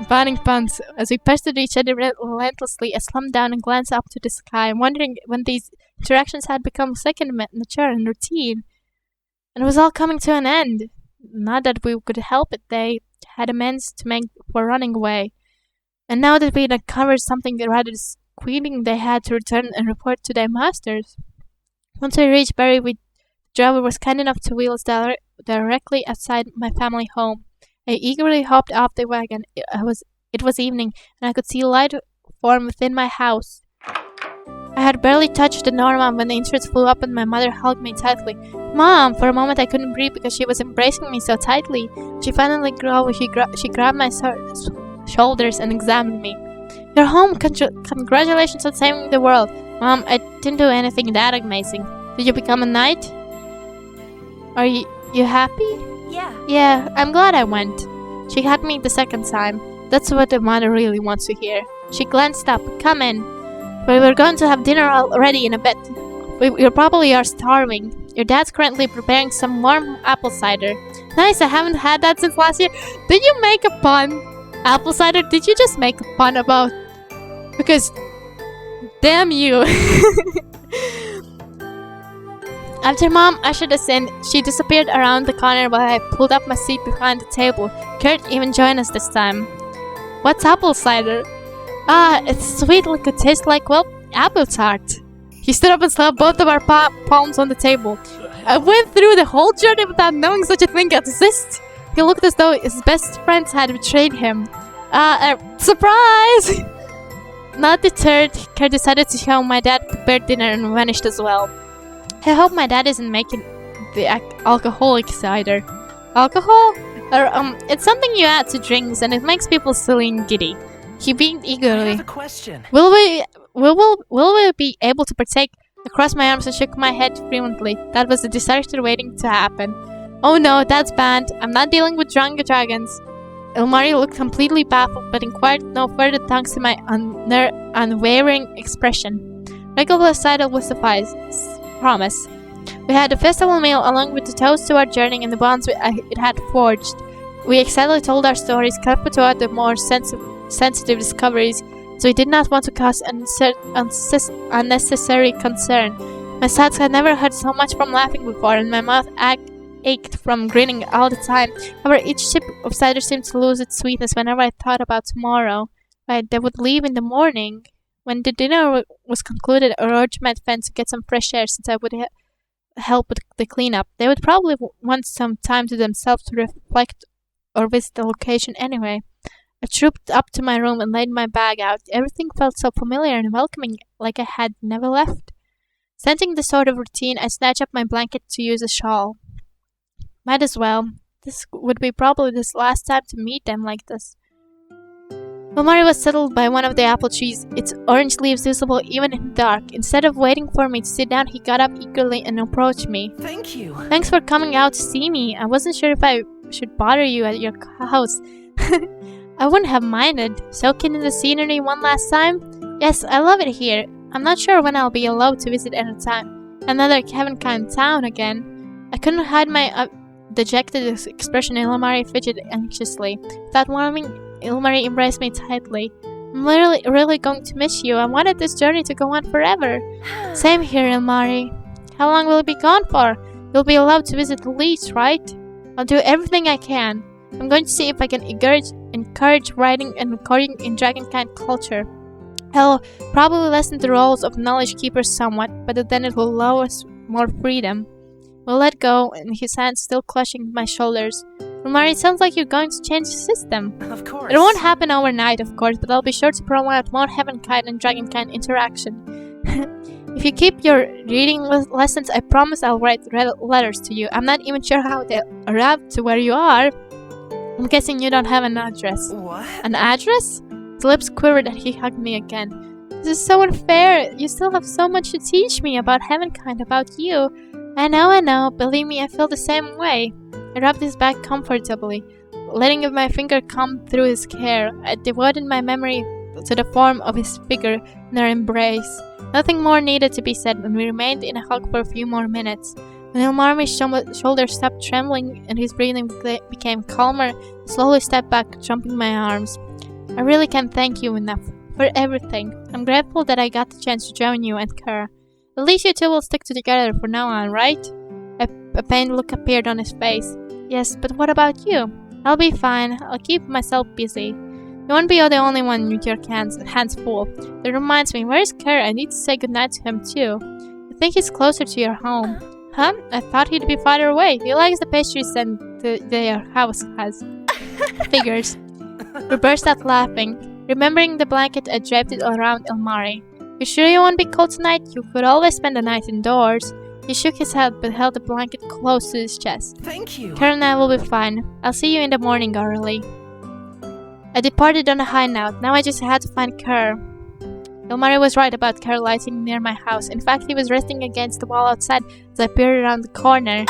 S1: banning puns. As we pestered each other relentlessly, I slumped down and glanced up to the sky, wondering when these interactions had become second nature and routine. And it was all coming to an end. Not that we could help it, they had amends to make for running away. And now that we'd uncovered something rather disquieting, they had to return and report to their masters. Once we reached Berry, the driver was kind enough to wheel us directly outside my family home. I eagerly hopped off the wagon. It was evening, and I could see light form within my house. I had barely touched the Norma when the instruments flew up and my mother hugged me tightly. Mom! For a moment I couldn't breathe because she was embracing me so tightly. She finally grew over. She grabbed my shoulders and examined me. You're home! Congratulations on saving the world! Mom, I didn't do anything that amazing. Did you become a knight? Are you happy?
S2: Yeah.
S1: Yeah, I'm glad I went. She hugged me the second time. That's what the mother really wants to hear. She glanced up. Come in. We were going to have dinner already in a bit. We probably are starving. Your dad's currently preparing some warm apple cider. Nice, I haven't had that since last year. Did you make a pun? Apple cider? Did you just make a pun about... Because... Damn you. After Mom ushered us in, she disappeared around the corner while I pulled up my seat behind the table. Kurt even joined us this time. What's apple cider? It's sweet, like it tastes like, well, apple tart. He stood up and slapped both of our palms on the table. I went through the whole journey without knowing such a thing exists. He looked as though his best friends had betrayed him. Surprise! Not deterred, Kurt decided to show my dad prepared dinner and vanished as well. I hope my dad isn't making the alcoholic cider. Alcohol? It's something you add to drinks and it makes people silly and giddy. He beamed
S3: I
S1: eagerly.
S3: have a question.
S1: Will we be able to partake? I crossed my arms and shook my head frequently. That was a disaster waiting to happen. Oh no, that's banned. I'm not dealing with drunk dragons. Ilmari looked completely baffled, but inquired no further thanks to my unwavering expression. Regular cider will suffice. Promise. We had a festival meal along with the toast to our journey and the bonds it had forged. We excitedly told our stories, careful to add the more sensitive discoveries, so we did not want to cause unnecessary concern. My sides had never heard so much from laughing before, and my mouth ached from grinning all the time. However, each sip of cider seemed to lose its sweetness whenever I thought about tomorrow. They would leave in the morning. When the dinner was concluded, I urged my friends to get some fresh air since I would help with the cleanup. They would probably want some time to themselves to reflect or visit the location anyway. I trooped up to my room and laid my bag out. Everything felt so familiar and welcoming, like I had never left. Sensing the sort of routine, I snatched up my blanket to use a shawl. Might as well. This would be probably the last time to meet them like this. Ilmari was settled by one of the apple trees, its orange leaves visible even in the dark. Instead of waiting for me to sit down, he got up eagerly and approached me.
S3: Thank you.
S1: Thanks for coming out to see me. I wasn't sure if I should bother you at your house. I wouldn't have minded. Soaking in the scenery one last time? Yes, I love it here. I'm not sure when I'll be allowed to visit another Heavenkind town again. I couldn't hide my dejected expression. Ilmari fidgeted anxiously. Without warning, Ilmari embraced me tightly. I'm really going to miss you. I wanted this journey to go on forever. Same here, Ilmari. How long will you be gone for? You'll be allowed to visit the Leeds, right? I'll do everything I can. I'm going to see if I can encourage writing and recording in Dragonkind culture. I'll probably lessen the roles of knowledge keepers somewhat, but then it will allow us more freedom. We'll let go, and his hand still clutching my shoulders. Ilmari, it sounds like you're going to change the system.
S3: Of course.
S1: It won't happen overnight, of course, but I'll be sure to promote more Heavenkind and Dragonkind interaction. If you keep your reading lessons, I promise I'll write letters to you. I'm not even sure how they'll arrive to where you are. I'm guessing you don't have an address.
S3: What?
S1: An address? His lips quivered and he hugged me again. This is so unfair. You still have so much to teach me about Heavenkind, about you. I know. Believe me, I feel the same way. I rubbed his back comfortably, letting my finger comb through his hair. I devoted my memory to the form of his figure in our embrace. Nothing more needed to be said, and we remained in a hug for a few more minutes. When Ilmari's shoulders stopped trembling and his breathing became calmer, I slowly stepped back, jumping my arms. I really can't thank you enough for everything. I'm grateful that I got the chance to join you and Kerr. At least you two will stick together for now on, right? A pained look appeared on his face. Yes, but what about you? I'll be fine. I'll keep myself busy. You won't be the only one with your hands full. That reminds me, where's Kerr? I need to say goodnight to him too. I think he's closer to your home. Huh? I thought he'd be farther away. He likes the pastries and their house has. Figures. We burst out laughing, remembering the blanket I draped it around Ilmari. You sure you won't be cold tonight? You could always spend the night indoors. He shook his head but held the blanket close to his chest.
S3: Thank you.
S1: Kara and I will be fine. I'll see you in the morning, early. I departed on a high note. Now I just had to find Kerr. Ilmari was right about Kerr lighting near my house. In fact, he was resting against the wall outside as I peered around the corner.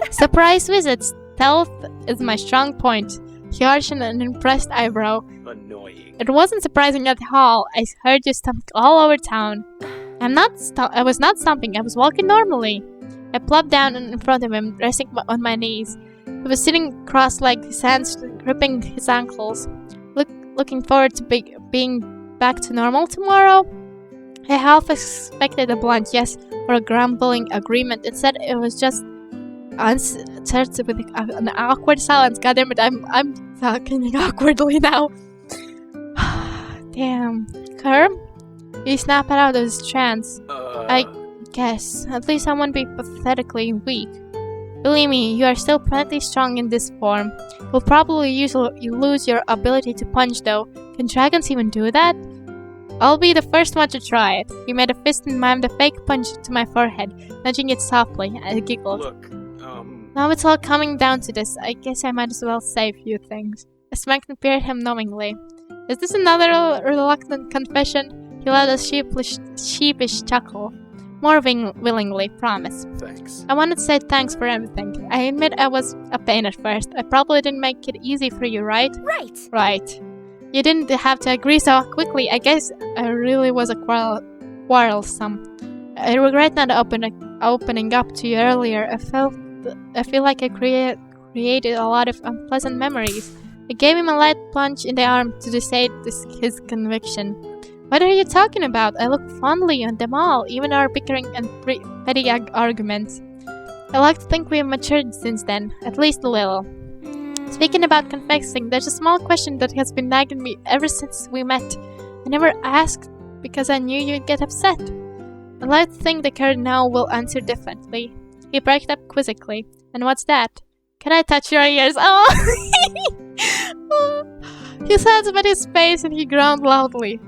S1: Surprise visit! Stealth is my strong point. He arched an impressed eyebrow.
S3: Annoying.
S1: It wasn't surprising at all. I heard you stomp all over town. I was not stomping. I was walking normally. I plopped down in front of him, resting on my knees. He was sitting cross-legged, his hands gripping his ankles. Looking forward to being back to normal tomorrow? I half expected a blunt yes or a grumbling agreement. Instead, it was just answered with an awkward silence. Goddamn it, I'm talking awkwardly now. Damn. Kerr? He snapped out of his trance. I guess. At least I won't be pathetically weak. Believe me, you are still plenty strong in this form. You'll probably lose your ability to punch though. Can dragons even do that? I'll be the first one to try it. He made a fist and mimed a fake punch to my forehead, nudging it softly. I giggled.
S3: Look,
S1: Now it's all coming down to this. I guess I might as well say a few things. I smacked and peered him knowingly. Is this another reluctant confession? He let a sheepish chuckle. More willingly, promise.
S3: Thanks.
S1: I wanted to say thanks for everything. I admit I was a pain at first. I probably didn't make it easy for you, right?
S2: Right.
S1: Right. You didn't have to agree so quickly. I guess I really was a quarrelsome. I regret not opening up to you earlier. I feel like I created a lot of unpleasant memories. I gave him a light punch in the arm to decide his conviction. What are you talking about? I look fondly on them all, even our bickering and petty arguments. I like to think we have matured since then, at least a little. Speaking about confessing, there's a small question that has been nagging me ever since we met. I never asked because I knew you'd get upset. I like to think the Kerr now will answer differently. He braked up quizzically. And what's that? Can I touch your ears? Oh! His hands met his face and he groaned loudly.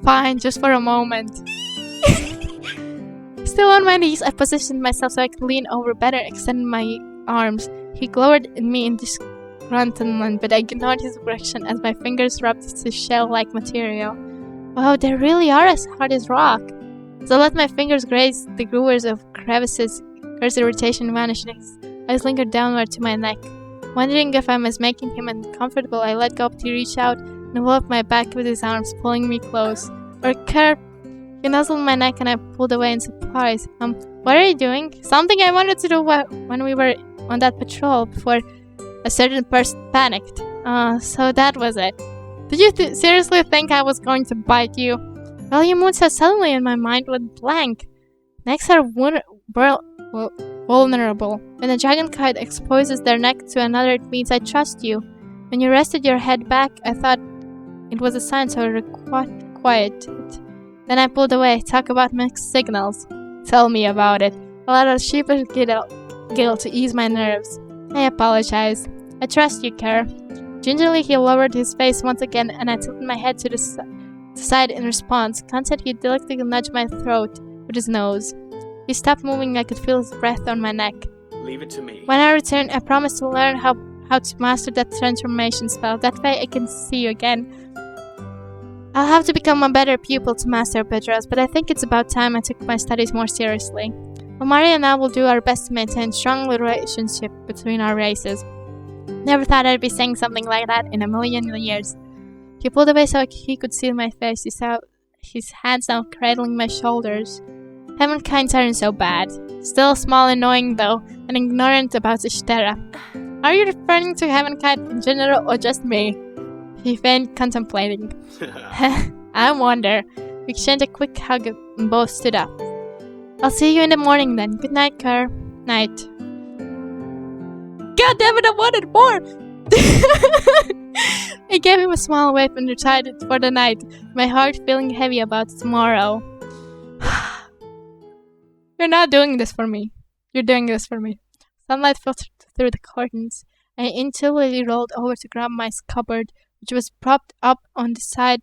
S1: Fine, just for a moment. Still on my knees, I positioned myself so I could lean over better, extending my arms. He glowered at me in disgruntlement, but I ignored his aggression as my fingers rubbed his shell-like material. Wow, they really are as hard as rock. So I let my fingers graze the grooves of crevices. Kerr's irritation vanished and his eyes lingered downward to my neck. Wondering if I was making him uncomfortable, I let go but he reached out and enveloped my back with his arms, pulling me close. Kerr, he nuzzled my neck and I pulled away in surprise. What are you doing? Something I wanted to do when we were on that patrol before a certain person panicked. So that was it. Did you seriously think I was going to bite you? Well, you moved so suddenly and my mind went blank. Necks are vulnerable. When a dragon kite exposes their neck to another, it means I trust you. When you rested your head back, I thought it was a sign, so I quieted. Then I pulled away. Talk about mixed signals. Tell me about it. I let a sheepish giggle to ease my nerves. I apologized. I trust you, Kerr. Gingerly, he lowered his face once again, and I tilted my head to the side in response. Consent, he delicately nudged my throat with his nose. He stopped moving. I could feel his breath on my neck.
S3: Leave it to me.
S1: When I returned, I promised to learn how to master that transformation spell. That way I can see you again. I'll have to become a better pupil to master Petros, but I think it's about time I took my studies more seriously. Omari and I will do our best to maintain a strong relationship between our races. Never thought I'd be saying something like that in a million years. He pulled away so he could see my face. He saw his hands now cradling my shoulders. Heavenkinds aren't so bad. Still small and annoying though, and ignorant about Ishtera. Are you referring to Heavenkind in general or just me? He feigned contemplating. I wonder. We exchanged a quick hug and both stood up. I'll see you in the morning then. Good night, Kerr. Night. God damn it, I wanted more! I gave him a small wave and retired for the night, my heart feeling heavy about tomorrow. You're not doing this for me. You're doing this for me. Sunlight filtered through the curtains. I intuitively rolled over to grab my cupboard, which was propped up on the side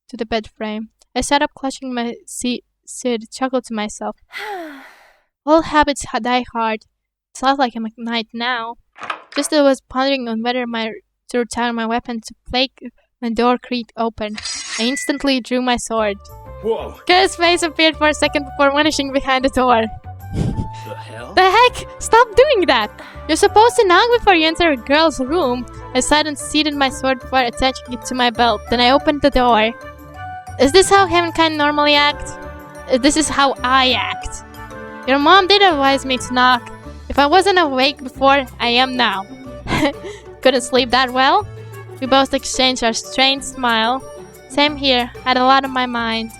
S1: to the bed frame. I sat up, clutching my seat, chuckled to myself. Old habits die hard. It felt like a night now. Just as I was pondering on whether to return my weapon to plague, my door creaked open. I instantly drew my sword.
S3: Whoa.
S1: Kara's face appeared for a second before vanishing behind the door.
S3: The hell?
S1: The heck? Stop doing that! You're supposed to knock before you enter a girl's room. I sat and seated my sword before attaching it to my belt. Then I opened the door. Is this how Heavenkind normally act? This is how I act. Your mom did advise me to knock. If I wasn't awake before, I am now. Couldn't sleep that well? We both exchanged our strange smile. Same here, had a lot on my mind.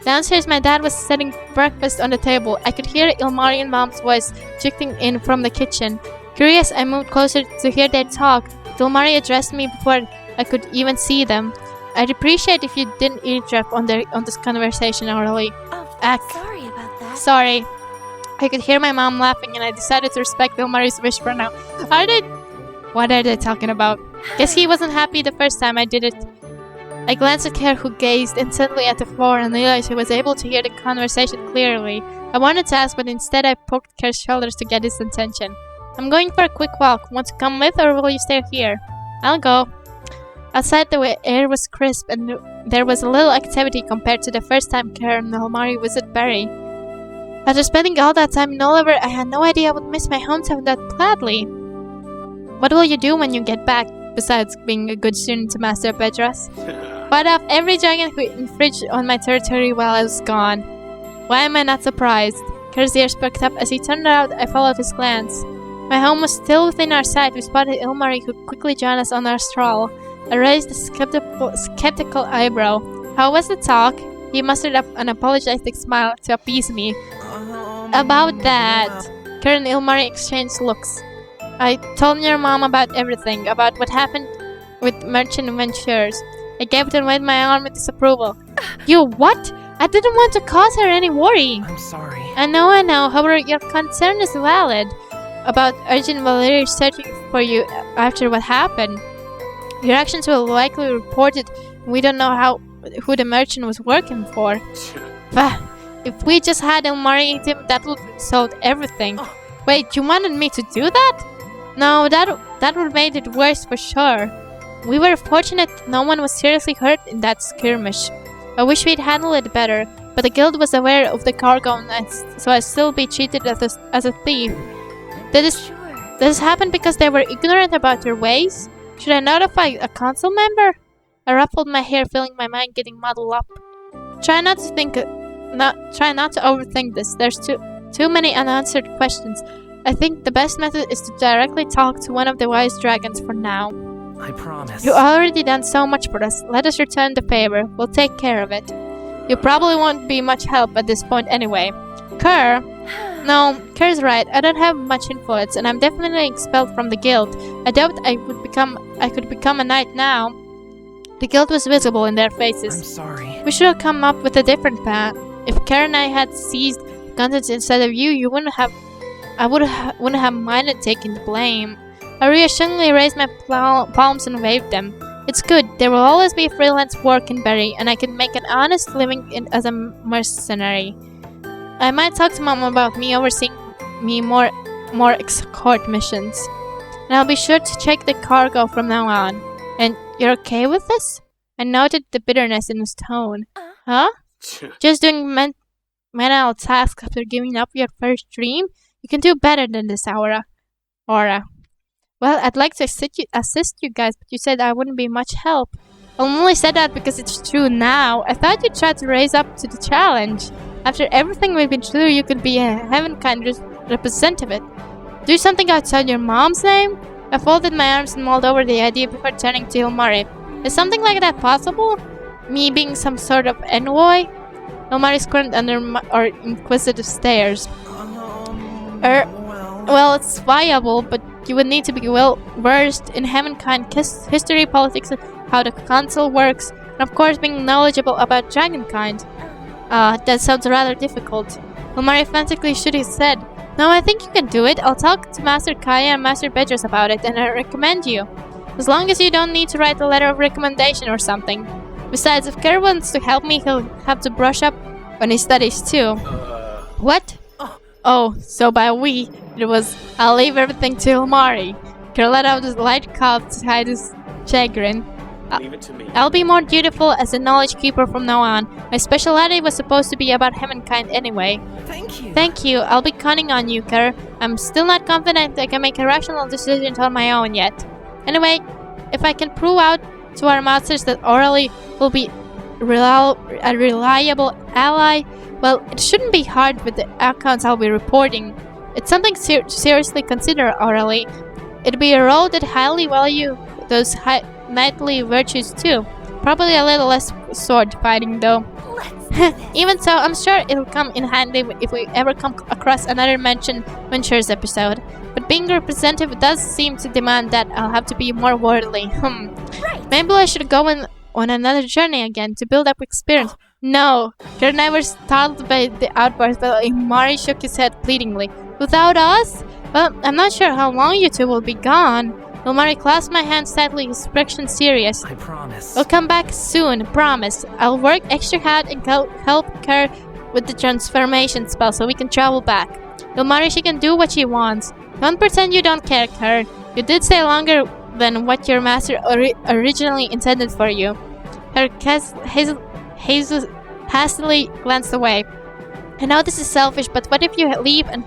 S1: Downstairs, my dad was setting breakfast on the table. I could hear Ilmari and Mom's voice drifting in from the kitchen. Curious, I moved closer to hear their talk. Ilmari addressed me before I could even see them. I'd appreciate if you didn't eavesdrop on this conversation, Aurelie.
S2: Oh, sorry about that.
S1: Sorry. I could hear my mom laughing, and I decided to respect Ilmari's wish for now. What are they talking about? Guess he wasn't happy the first time I did it. I glanced at Kerr, who gazed intently at the floor, and realized he was able to hear the conversation clearly. I wanted to ask, but instead I poked Kerr's shoulders to get his attention. I'm going for a quick walk. Want to come with, or will you stay here? I'll go. Outside, the air was crisp, and there was a little activity compared to the first time Kerr and Ilmari visited Barry. After spending all that time in Oliver, I had no idea I would miss my hometown that gladly. What will you do when you get back, besides being a good student to Master Bedros? Fight off every dragon who infringed on my territory while I was gone. Why am I not surprised? Kerr's ears perked up. As he turned out, I followed his glance. My home was still within our sight. We spotted Ilmari, who quickly joined us on our stroll. I raised a skeptical eyebrow. How was the talk? He mustered up an apologetic smile to appease me. About that, Kerr and Ilmari exchanged looks. I told your mom about everything, about what happened with Merchant Ventures. I gave it and waved my arm in disapproval. You what? I didn't want to cause her any worry.
S3: I'm sorry.
S1: I know. However, your concern is valid about Urgent Valerie searching for you after what happened. Your actions will likely be reported. We don't know who the merchant was working for. Bah, if we just had Ilmari eat him, that would have solved everything. Wait, you wanted me to do that? No, that would have made it worse for sure. We were fortunate no one was seriously hurt in that skirmish. I wish we'd handled it better, but the guild was aware of the cargo, and so I'd still be treated as a thief. Did this happen because they were ignorant about your ways? Should I notify a council member? I ruffled my hair, feeling my mind getting muddled up. Try not to overthink this. There's too many unanswered questions. I think the best method is to directly talk to one of the wise dragons for now.
S3: I promise.
S1: You already done so much for us. Let us return the favor. We'll take care of it. You probably won't be much help at this point anyway. Kerr? No, Kerr's right. I don't have much influence, and I'm definitely expelled from the guild. I doubt I could become a knight now. The guild was visible in their faces.
S3: I'm sorry.
S1: We should have come up with a different plan. If Kerr and I had seized the contents instead of you, wouldn't have minded taking the blame. I reassuringly raised my palms and waved them. It's good. There will always be freelance work in Barry, and I can make an honest living as a mercenary. I might talk to Mom about me overseeing more escort missions. And I'll be sure to check the cargo from now on. And you're okay with this? I noted the bitterness in his tone. Huh? Just doing mental tasks after giving up your first dream? You can do better than this, Aura. Well, I'd like to assist you guys, but you said I wouldn't be much help. I only said that because it's true now. I thought you'd try to raise up to the challenge. After everything we've been through, you could be a Heavenkind representative. Do something outside your mom's name? I folded my arms and mulled over the idea before turning to Ilmari. Is something like that possible? Me being some sort of envoy? Ilmari squirmed under our inquisitive stares. Well, it's viable, but you would need to be well versed in Heavenkind history, politics, and how the council works, and of course being knowledgeable about Dragonkind. That sounds rather difficult. Ilmari frantically shook his head. No, I think you can do it. I'll talk to Master Kaya and Master Bedros about it, and I recommend you. As long as you don't need to write a letter of recommendation or something. Besides, if Kerr wants to help me, he'll have to brush up on his studies too. What? Oh, so by we, it was, I'll leave everything to Ilmari. Kerr let out a light cough to hide his chagrin.
S3: Leave it to me.
S1: I'll be more dutiful as a knowledge keeper from now on. My specialty was supposed to be about humankind anyway.
S2: Thank you.
S1: Thank you. I'll be counting on you, Kerr. I'm still not confident I can make a rational decision on my own yet. Anyway, if I can prove out to our masters that Orally will be a reliable ally, well, it shouldn't be hard with the accounts I'll be reporting. It's something to seriously consider, Orally. It'd be a role that highly value those knightly virtues too. Probably a little less sword fighting though. Even so, I'm sure it'll come in handy if we ever come across another Ventures episode. But being representative does seem to demand that I'll have to be more worldly.
S2: Right.
S1: Maybe I should go on another journey again to build up experience. No, Kerr never startled by the outburst, but Imari shook his head pleadingly. Without us? Well, I'm not sure how long you two will be gone. Ilmari clasped my hand tightly, his expression serious.
S3: I promise.
S1: We'll come back soon, promise. I'll work extra hard and help Kerr with the transformation spell so we can travel back. Ilmari, she can do what she wants. Don't pretend you don't care, Kerr. You did stay longer than what your master originally intended for you. Her hastily glanced away. I know this is selfish, but what if you leave and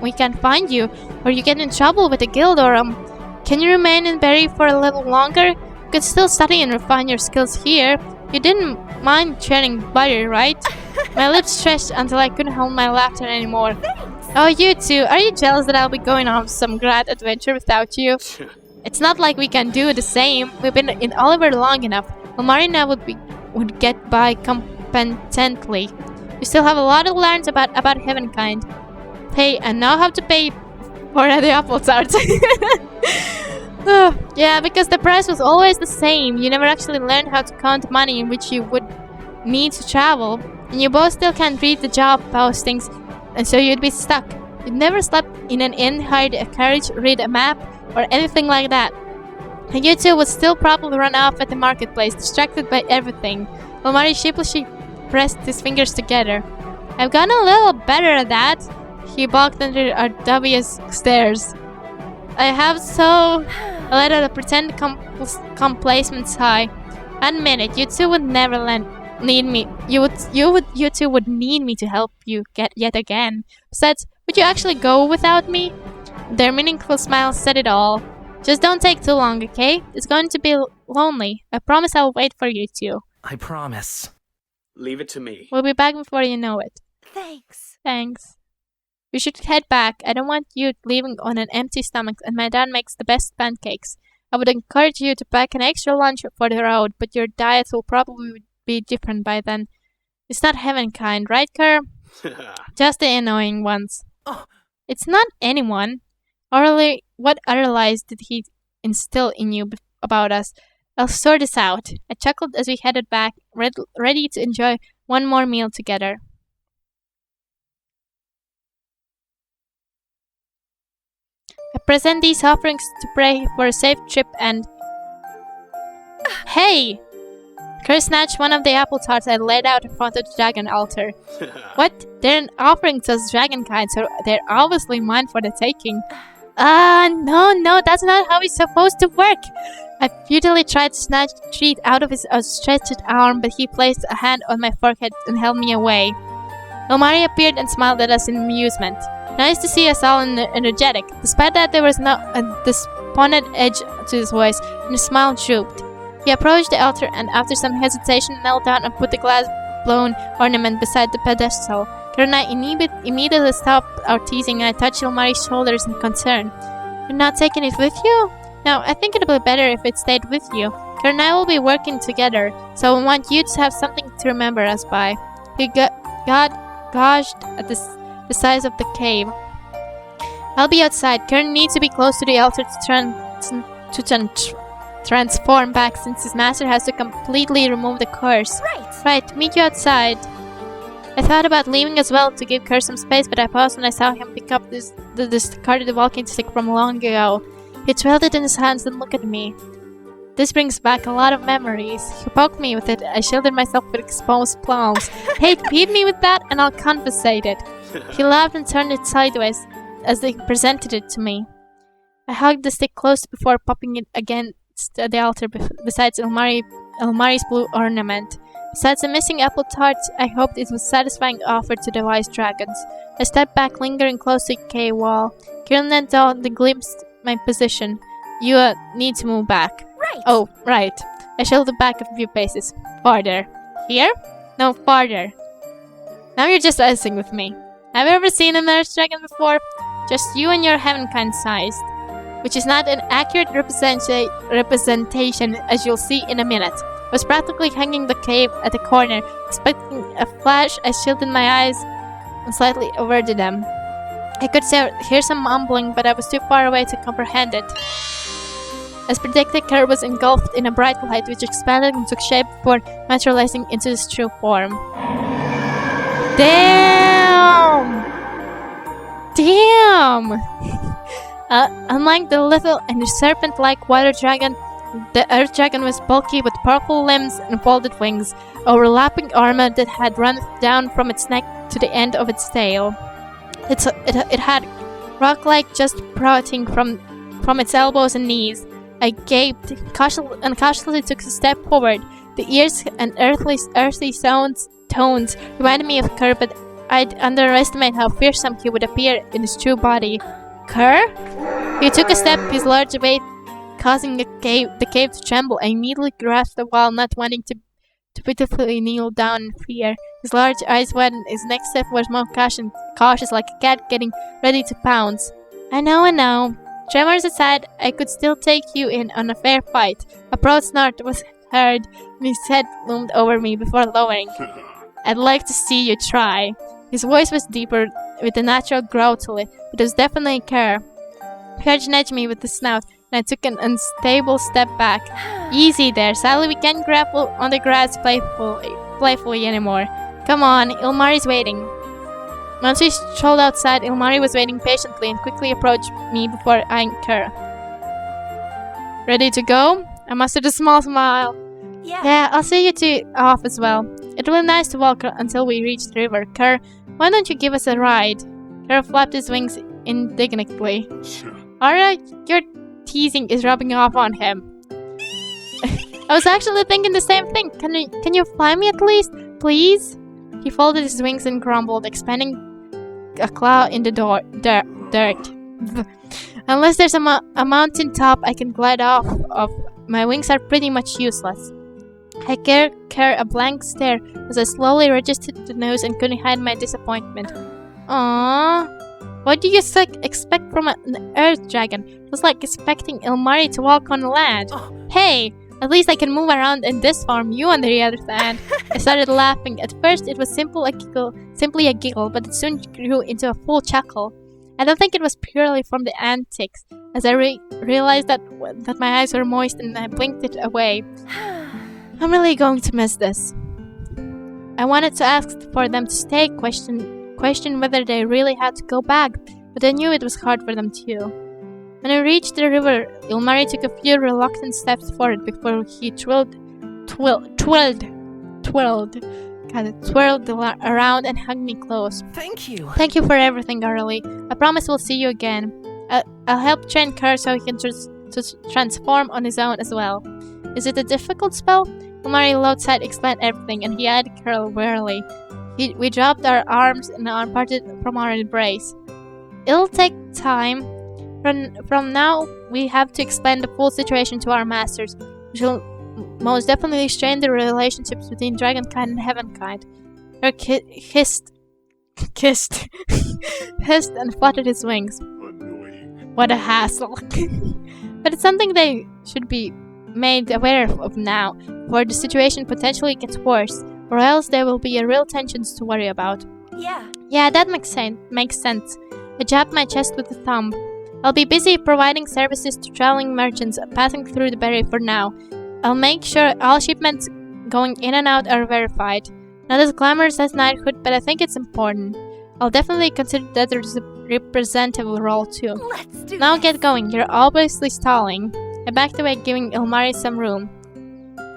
S1: we can't find you? Or you get in trouble with the guild, or can you remain in Berry for a little longer? You could still study and refine your skills here. You didn't mind sharing butter, right? My lips stretched until I couldn't hold my laughter anymore.
S2: Thanks.
S1: Oh, you two, are you jealous that I'll be going on some grand adventure without you? It's not like we can do the same. We've been in Oliver long enough. Marina would get by competently. You still have a lot to learn about Heavenkind. Hey, and now have to pay for the apple tart. Yeah, because the price was always the same. You never actually learned how to count money in which you would need to travel. And you both still can't read the job postings, and so you'd be stuck. You'd never slept in an inn, hired a carriage, read a map, or anything like that. And you two would still probably run off at the marketplace, distracted by everything. Ilmari sheepishly pressed his fingers together. I've gotten a little better at that. He balked under our dubious stares. I have so let out a pretend complacent sigh. Admit it, you two would never need me. You two would need me to help you get yet again. Besides, would you actually go without me? Their meaningful smile said it all. Just don't take too long, okay? It's going to be lonely. I promise I'll wait for you two.
S3: I promise. Leave it to me.
S1: We'll be back before you know it.
S2: Thanks.
S1: Thanks. We should head back. I don't want you leaving on an empty stomach, and my dad makes the best pancakes. I would encourage you to pack an extra lunch for the road, but your diet will probably be different by then. It's not Heavenkind, right, Kerr? Just the annoying ones.
S3: Oh.
S1: It's not anyone. Orally, what other lies did he instill in you about us? I'll sort this out. I chuckled as we headed back, ready to enjoy one more meal together. I present these offerings to pray for a safe trip and... Hey! Kerr snatched one of the apple tarts I laid out in front of the dragon altar. What? They're an offering to Dragonkind, so they're obviously mine for the taking. No, that's not how it's supposed to work. I futilely tried to snatch the treat out of his outstretched arm, but he placed a hand on my forehead and held me away. Ilmari appeared and smiled at us in amusement. Nice to see us all energetic. Despite that, there was a despondent edge to his voice, and his smile drooped. He approached the altar and, after some hesitation, knelt down and put the glass-blown ornament beside the pedestal. Kerr and I immediately stopped our teasing, and I touched Ilmari's shoulders in concern. You're not taking it with you? No, I think it'd be better if it stayed with you. Kerr and I will be working together, so I want you to have something to remember us by. He gauged at the size of the cave. I'll be outside. Kerr needs to be close to the altar to transform back, since his master has to completely remove the curse. Right, meet you outside. I thought about leaving as well to give Kerr some space, but I paused when I saw him pick up the discarded walking stick from long ago. He twirled it in his hands and looked at me. This brings back a lot of memories. He poked me with it. I shielded myself with exposed palms. Hey, beat me with that and I'll confiscate it. He laughed and turned it sideways as they presented it to me. I hugged the stick close before popping it against the altar besides Ilmari's blue ornament. Besides the missing apple tart, I hoped it was a satisfying offer to the wise dragons. I stepped back, lingering close to the cave wall. Kirill leaned down and glimpsed my position. You need to move back.
S2: Right.
S1: Oh, right. I shuffled back a few paces. Farther. Here? No, farther. Now you're just icing with me. Have you ever seen a nurse dragon before? Just you and your heavenkind sized. Which is not an accurate representation, as you'll see in a minute. I was practically hanging the cave at the corner, expecting a flash. I shielded my eyes and slightly averted them. I could hear some mumbling, but I was too far away to comprehend it. As predicted, Kerr was engulfed in a bright light which expanded and took shape before materializing into its true form. Damn! Damn! Unlike the little and serpent-like water dragon, the earth dragon was bulky with powerful limbs and folded wings, overlapping armor that had run down from its neck to the end of its tail. It had rock-like just protruding from its elbows and knees. I gaped and cautiously took a step forward. The ears and earthy tones reminded me of Kerr, but I'd underestimate how fearsome he would appear in his true body. Kerr? He took a step, his large weight causing the cave to tremble. I immediately grasped the wall, not wanting to pitifully kneel down in fear. His large eyes widened. His next step was more cautious, like a cat getting ready to pounce. I know. Tremors aside, I could still take you in on a fair fight. A proud snort was heard, and his head loomed over me before lowering. I'd like to see you try. His voice was deeper, with a natural growl to it, but it was definitely Kerr. Kerr nudged me with the snout, and I took an unstable step back. Easy there, Sally, we can't grapple on the grass playfully anymore. Come on, Ilmari's waiting. Once we strolled outside, Ilmari was waiting patiently and quickly approached me before eyeing Kerr. Ready to go? I mustered a small smile. Yeah, I'll see you two off as well. It will be nice to walk until we reach the river. Kerr, why don't you give us a ride? Kerr flapped his wings indignantly. Alright, your teasing is rubbing off on him. I was actually thinking the same thing. Can you fly me at least, please? He folded his wings and grumbled, expanding a claw in the dirt. Unless there's a mountain top I can glide off of, my wings are pretty much useless. I gave Kerr a blank stare as I slowly registered the news and couldn't hide my disappointment. Aww. What do you expect from an earth dragon? It was like expecting Ilmari to walk on land. Hey! At least I can move around in this form, you on the other hand. I started laughing. At first it was simply a giggle, but it soon grew into a full chuckle. I don't think it was purely from the antics, as I realized that my eyes were moist and I blinked it away. I'm really going to miss this. I wanted to ask for them to stay, question whether they really had to go back, but I knew it was hard for them too. When I reached the river, Ilmari took a few reluctant steps forward before he twirled around and hugged me close.
S2: Thank you.
S1: Thank you for everything, Arlie. I promise we'll see you again. I'll help train Kerr so he can transform on his own as well. Is it a difficult spell? Ilmari Loadside explained everything, and he eyed Kerr warily. We dropped our arms and parted from our embrace. It'll take time. From now, we have to explain the full situation to our masters, which will most definitely strain the relationships between Dragonkind and Heavenkind. Kerr hissed and fluttered his wings. What a hassle. But it's something they should be made aware of now, before the situation potentially gets worse, or else there will be a real tensions to worry about. Yeah, that makes sense. I jabbed my chest with a thumb. I'll be busy providing services to traveling merchants passing through the barrier for now. I'll make sure all shipments going in and out are verified. Not as glamorous as knighthood, but I think it's important. I'll definitely consider that as a representative role too.
S2: Let's do
S1: Now
S2: this.
S1: get going, you're obviously stalling. I backed away, giving Ilmari some room.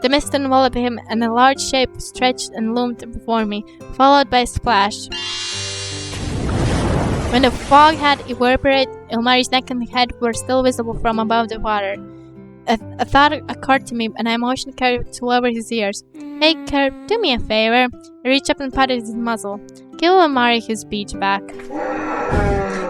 S1: The mist enveloped him, and a large shape stretched and loomed before me, followed by a splash. When the fog had evaporated, Ilmari's neck and head were still visible from above the water. A thought occurred to me, and I motioned Kerr to lower his ears. "Hey, Kerr, do me a favor." I reached up and patted his muzzle. "Give Ilmari his beach back."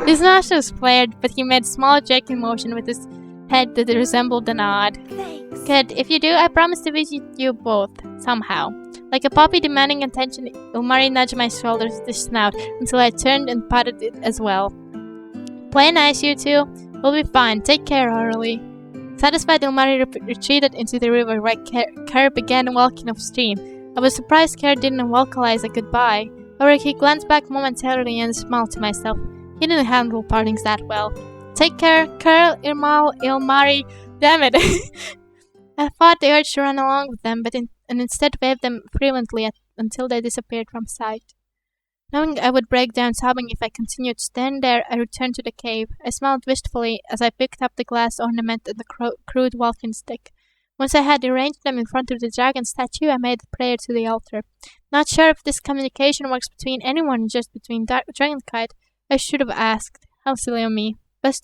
S1: His nostrils flared, but he made a small jerking motion with his head that resembled a nod.
S2: Thanks.
S1: "Good. If you do, I promise to visit you both, somehow." Like a puppy demanding attention, Ilmari nudged my shoulders with his snout until I turned and patted it as well. "Play nice, you two. We'll be fine. Take care, Harley." Satisfied, Ilmari retreated into the river where Kerr began walking upstream. I was surprised Kerr didn't vocalize a goodbye. However, he glanced back momentarily and smiled to myself. He didn't handle partings that well. "Take care, Kerr, Ilmari. Damn it." I fought the urge to run along with them, and instead waved them frequently until they disappeared from sight. Knowing I would break down sobbing if I continued to stand there, I returned to the cave. I smiled wistfully as I picked up the glass ornament and the crude walking stick. Once I had arranged them in front of the dragon statue, I made a prayer to the altar. Not sure if this communication works between anyone or just between Dragonkite. I should have asked. How silly of me. But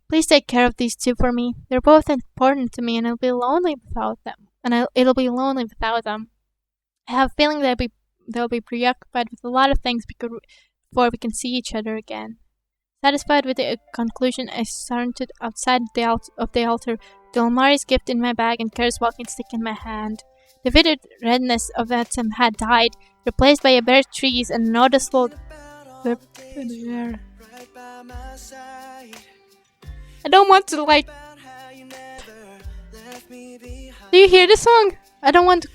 S1: please take care of these two for me. They're both important to me, and it'll be lonely without them. I have a feeling they'll be preoccupied with a lot of things before we can see each other again. Satisfied with the conclusion, I sauntered outside of the altar, with Ilmari's gift in my bag and Kerr's walking stick in my hand. The withered redness of them had died, replaced by a bare trees and noticeable in the air. I don't want to Do you hear this song? I don't want to.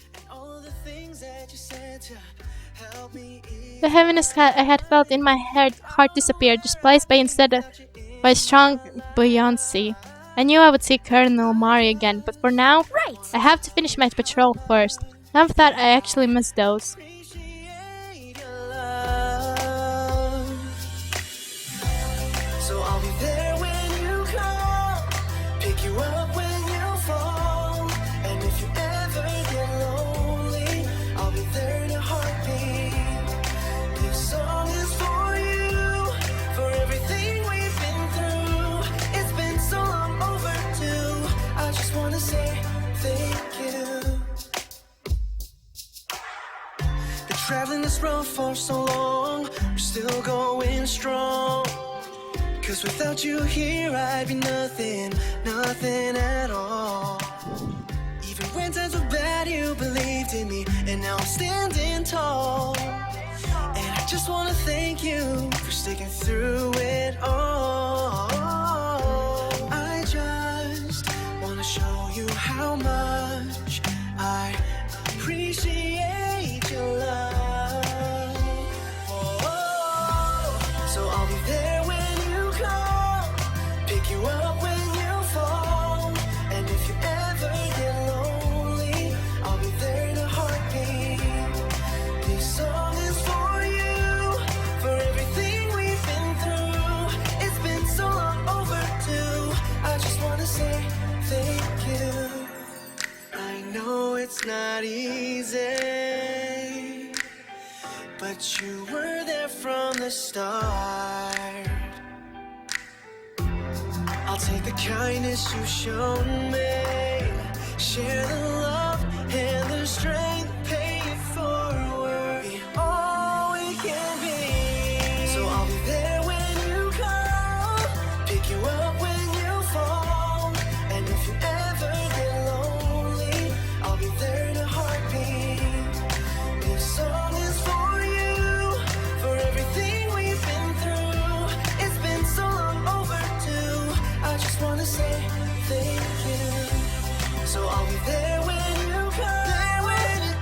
S1: The heaviness I had felt in my heart disappeared, displaced by strong buoyancy. I knew I would see Colonel Ilmari again, but for now,
S2: Right.
S1: I have to finish my patrol first. Never thought I actually missed those.
S4: So I'll be there when you call, pick you up when you fall, and if you ever get lonely, I'll be there to heartbeat. This song is for you, for everything we've been through. It's been so long overdue. I just wanna say thank you. Been traveling this road for so long, we're still going strong. 'Cause without you here, I'd be nothing, nothing at all. Even when times were bad, you believed in me, and now I'm standing tall. And I just wanna thank you for sticking through it all. I just wanna show you how much I appreciate your love. So I'll be there when you call, pick you up when you fall, and if you ever get lonely, I'll be there to heartbeat. This song is for you, for everything we've been through. It's been so long overdue. I just wanna say thank you. I know it's not easy, but you were there from the start. I'll take the kindness you've shown me, share the love and the strength, pay it forward, be all we can be. So I'll be there when you call, pick you up when you fall, and if you ever get lonely, I'll be there to heartbeat. This song is for you, for everything we've been through. It's been so long overdue. I just wanna say thank you. So I'll be there when you come,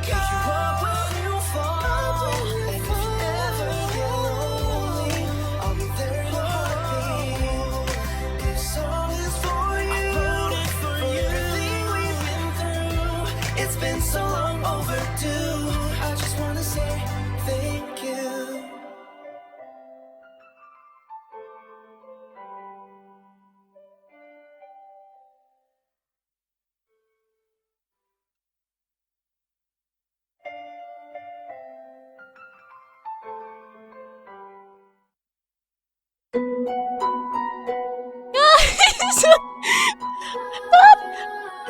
S4: pick you up when you fall, and if you ever get lonely, I'll be there to heartbeat. This song is for you, I wrote it for everything we've been through. It's been so long overdue. I just wanna say thank you.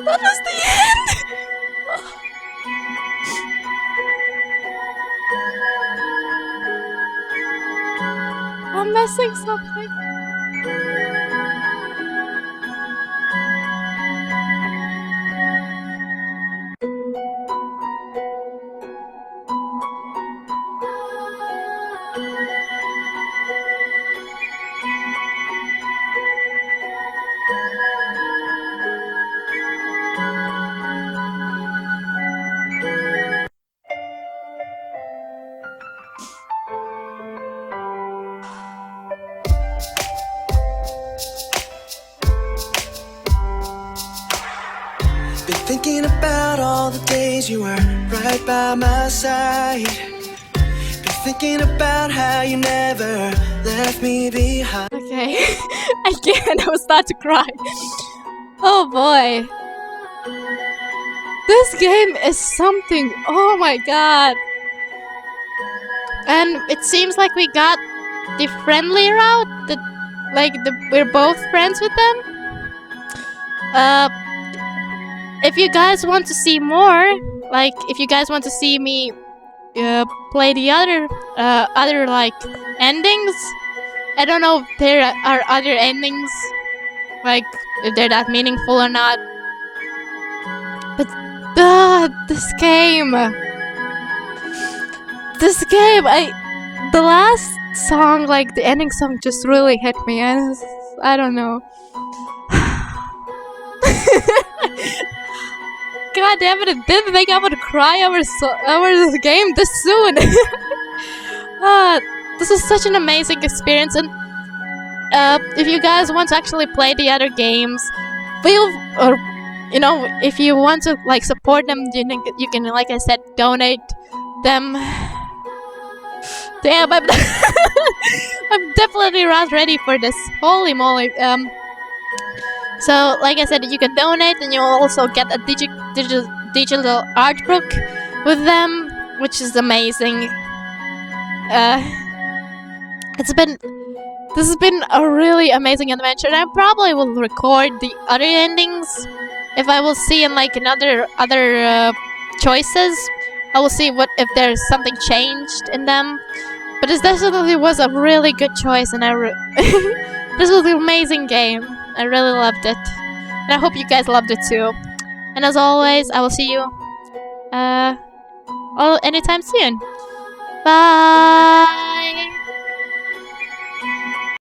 S1: That was the end! I'm missing something.
S4: Been thinking about all the days you were right by my side. Been thinking about how you never left me behind.
S1: Okay. Again, I was about to cry. Oh boy. This game is something. Oh my god. And it seems like we got the friendly route. We're both friends with them. If you guys want to see more, like if you guys want to see me play the other like endings, I don't know if there are other endings, like if they're that meaningful or not. But this game, the last song, like the ending song, just really hit me, and I don't know. God damn it! I didn't think I would cry over this game this soon. This was such an amazing experience, and if you guys want to actually play the other games, if you want to like support them, you can, like I said, donate them. Damn, I'm definitely not ready for this. Holy moly! So, like I said, you can donate, and you'll also get a digital art book with them, which is amazing. This has been a really amazing adventure, and I probably will record the other endings if I will see in like other choices. I will see if there's something changed in them. But this definitely was a really good choice, and this was an amazing game. I really loved it, and I hope you guys loved it too. And as always, I will see you anytime soon. Bye.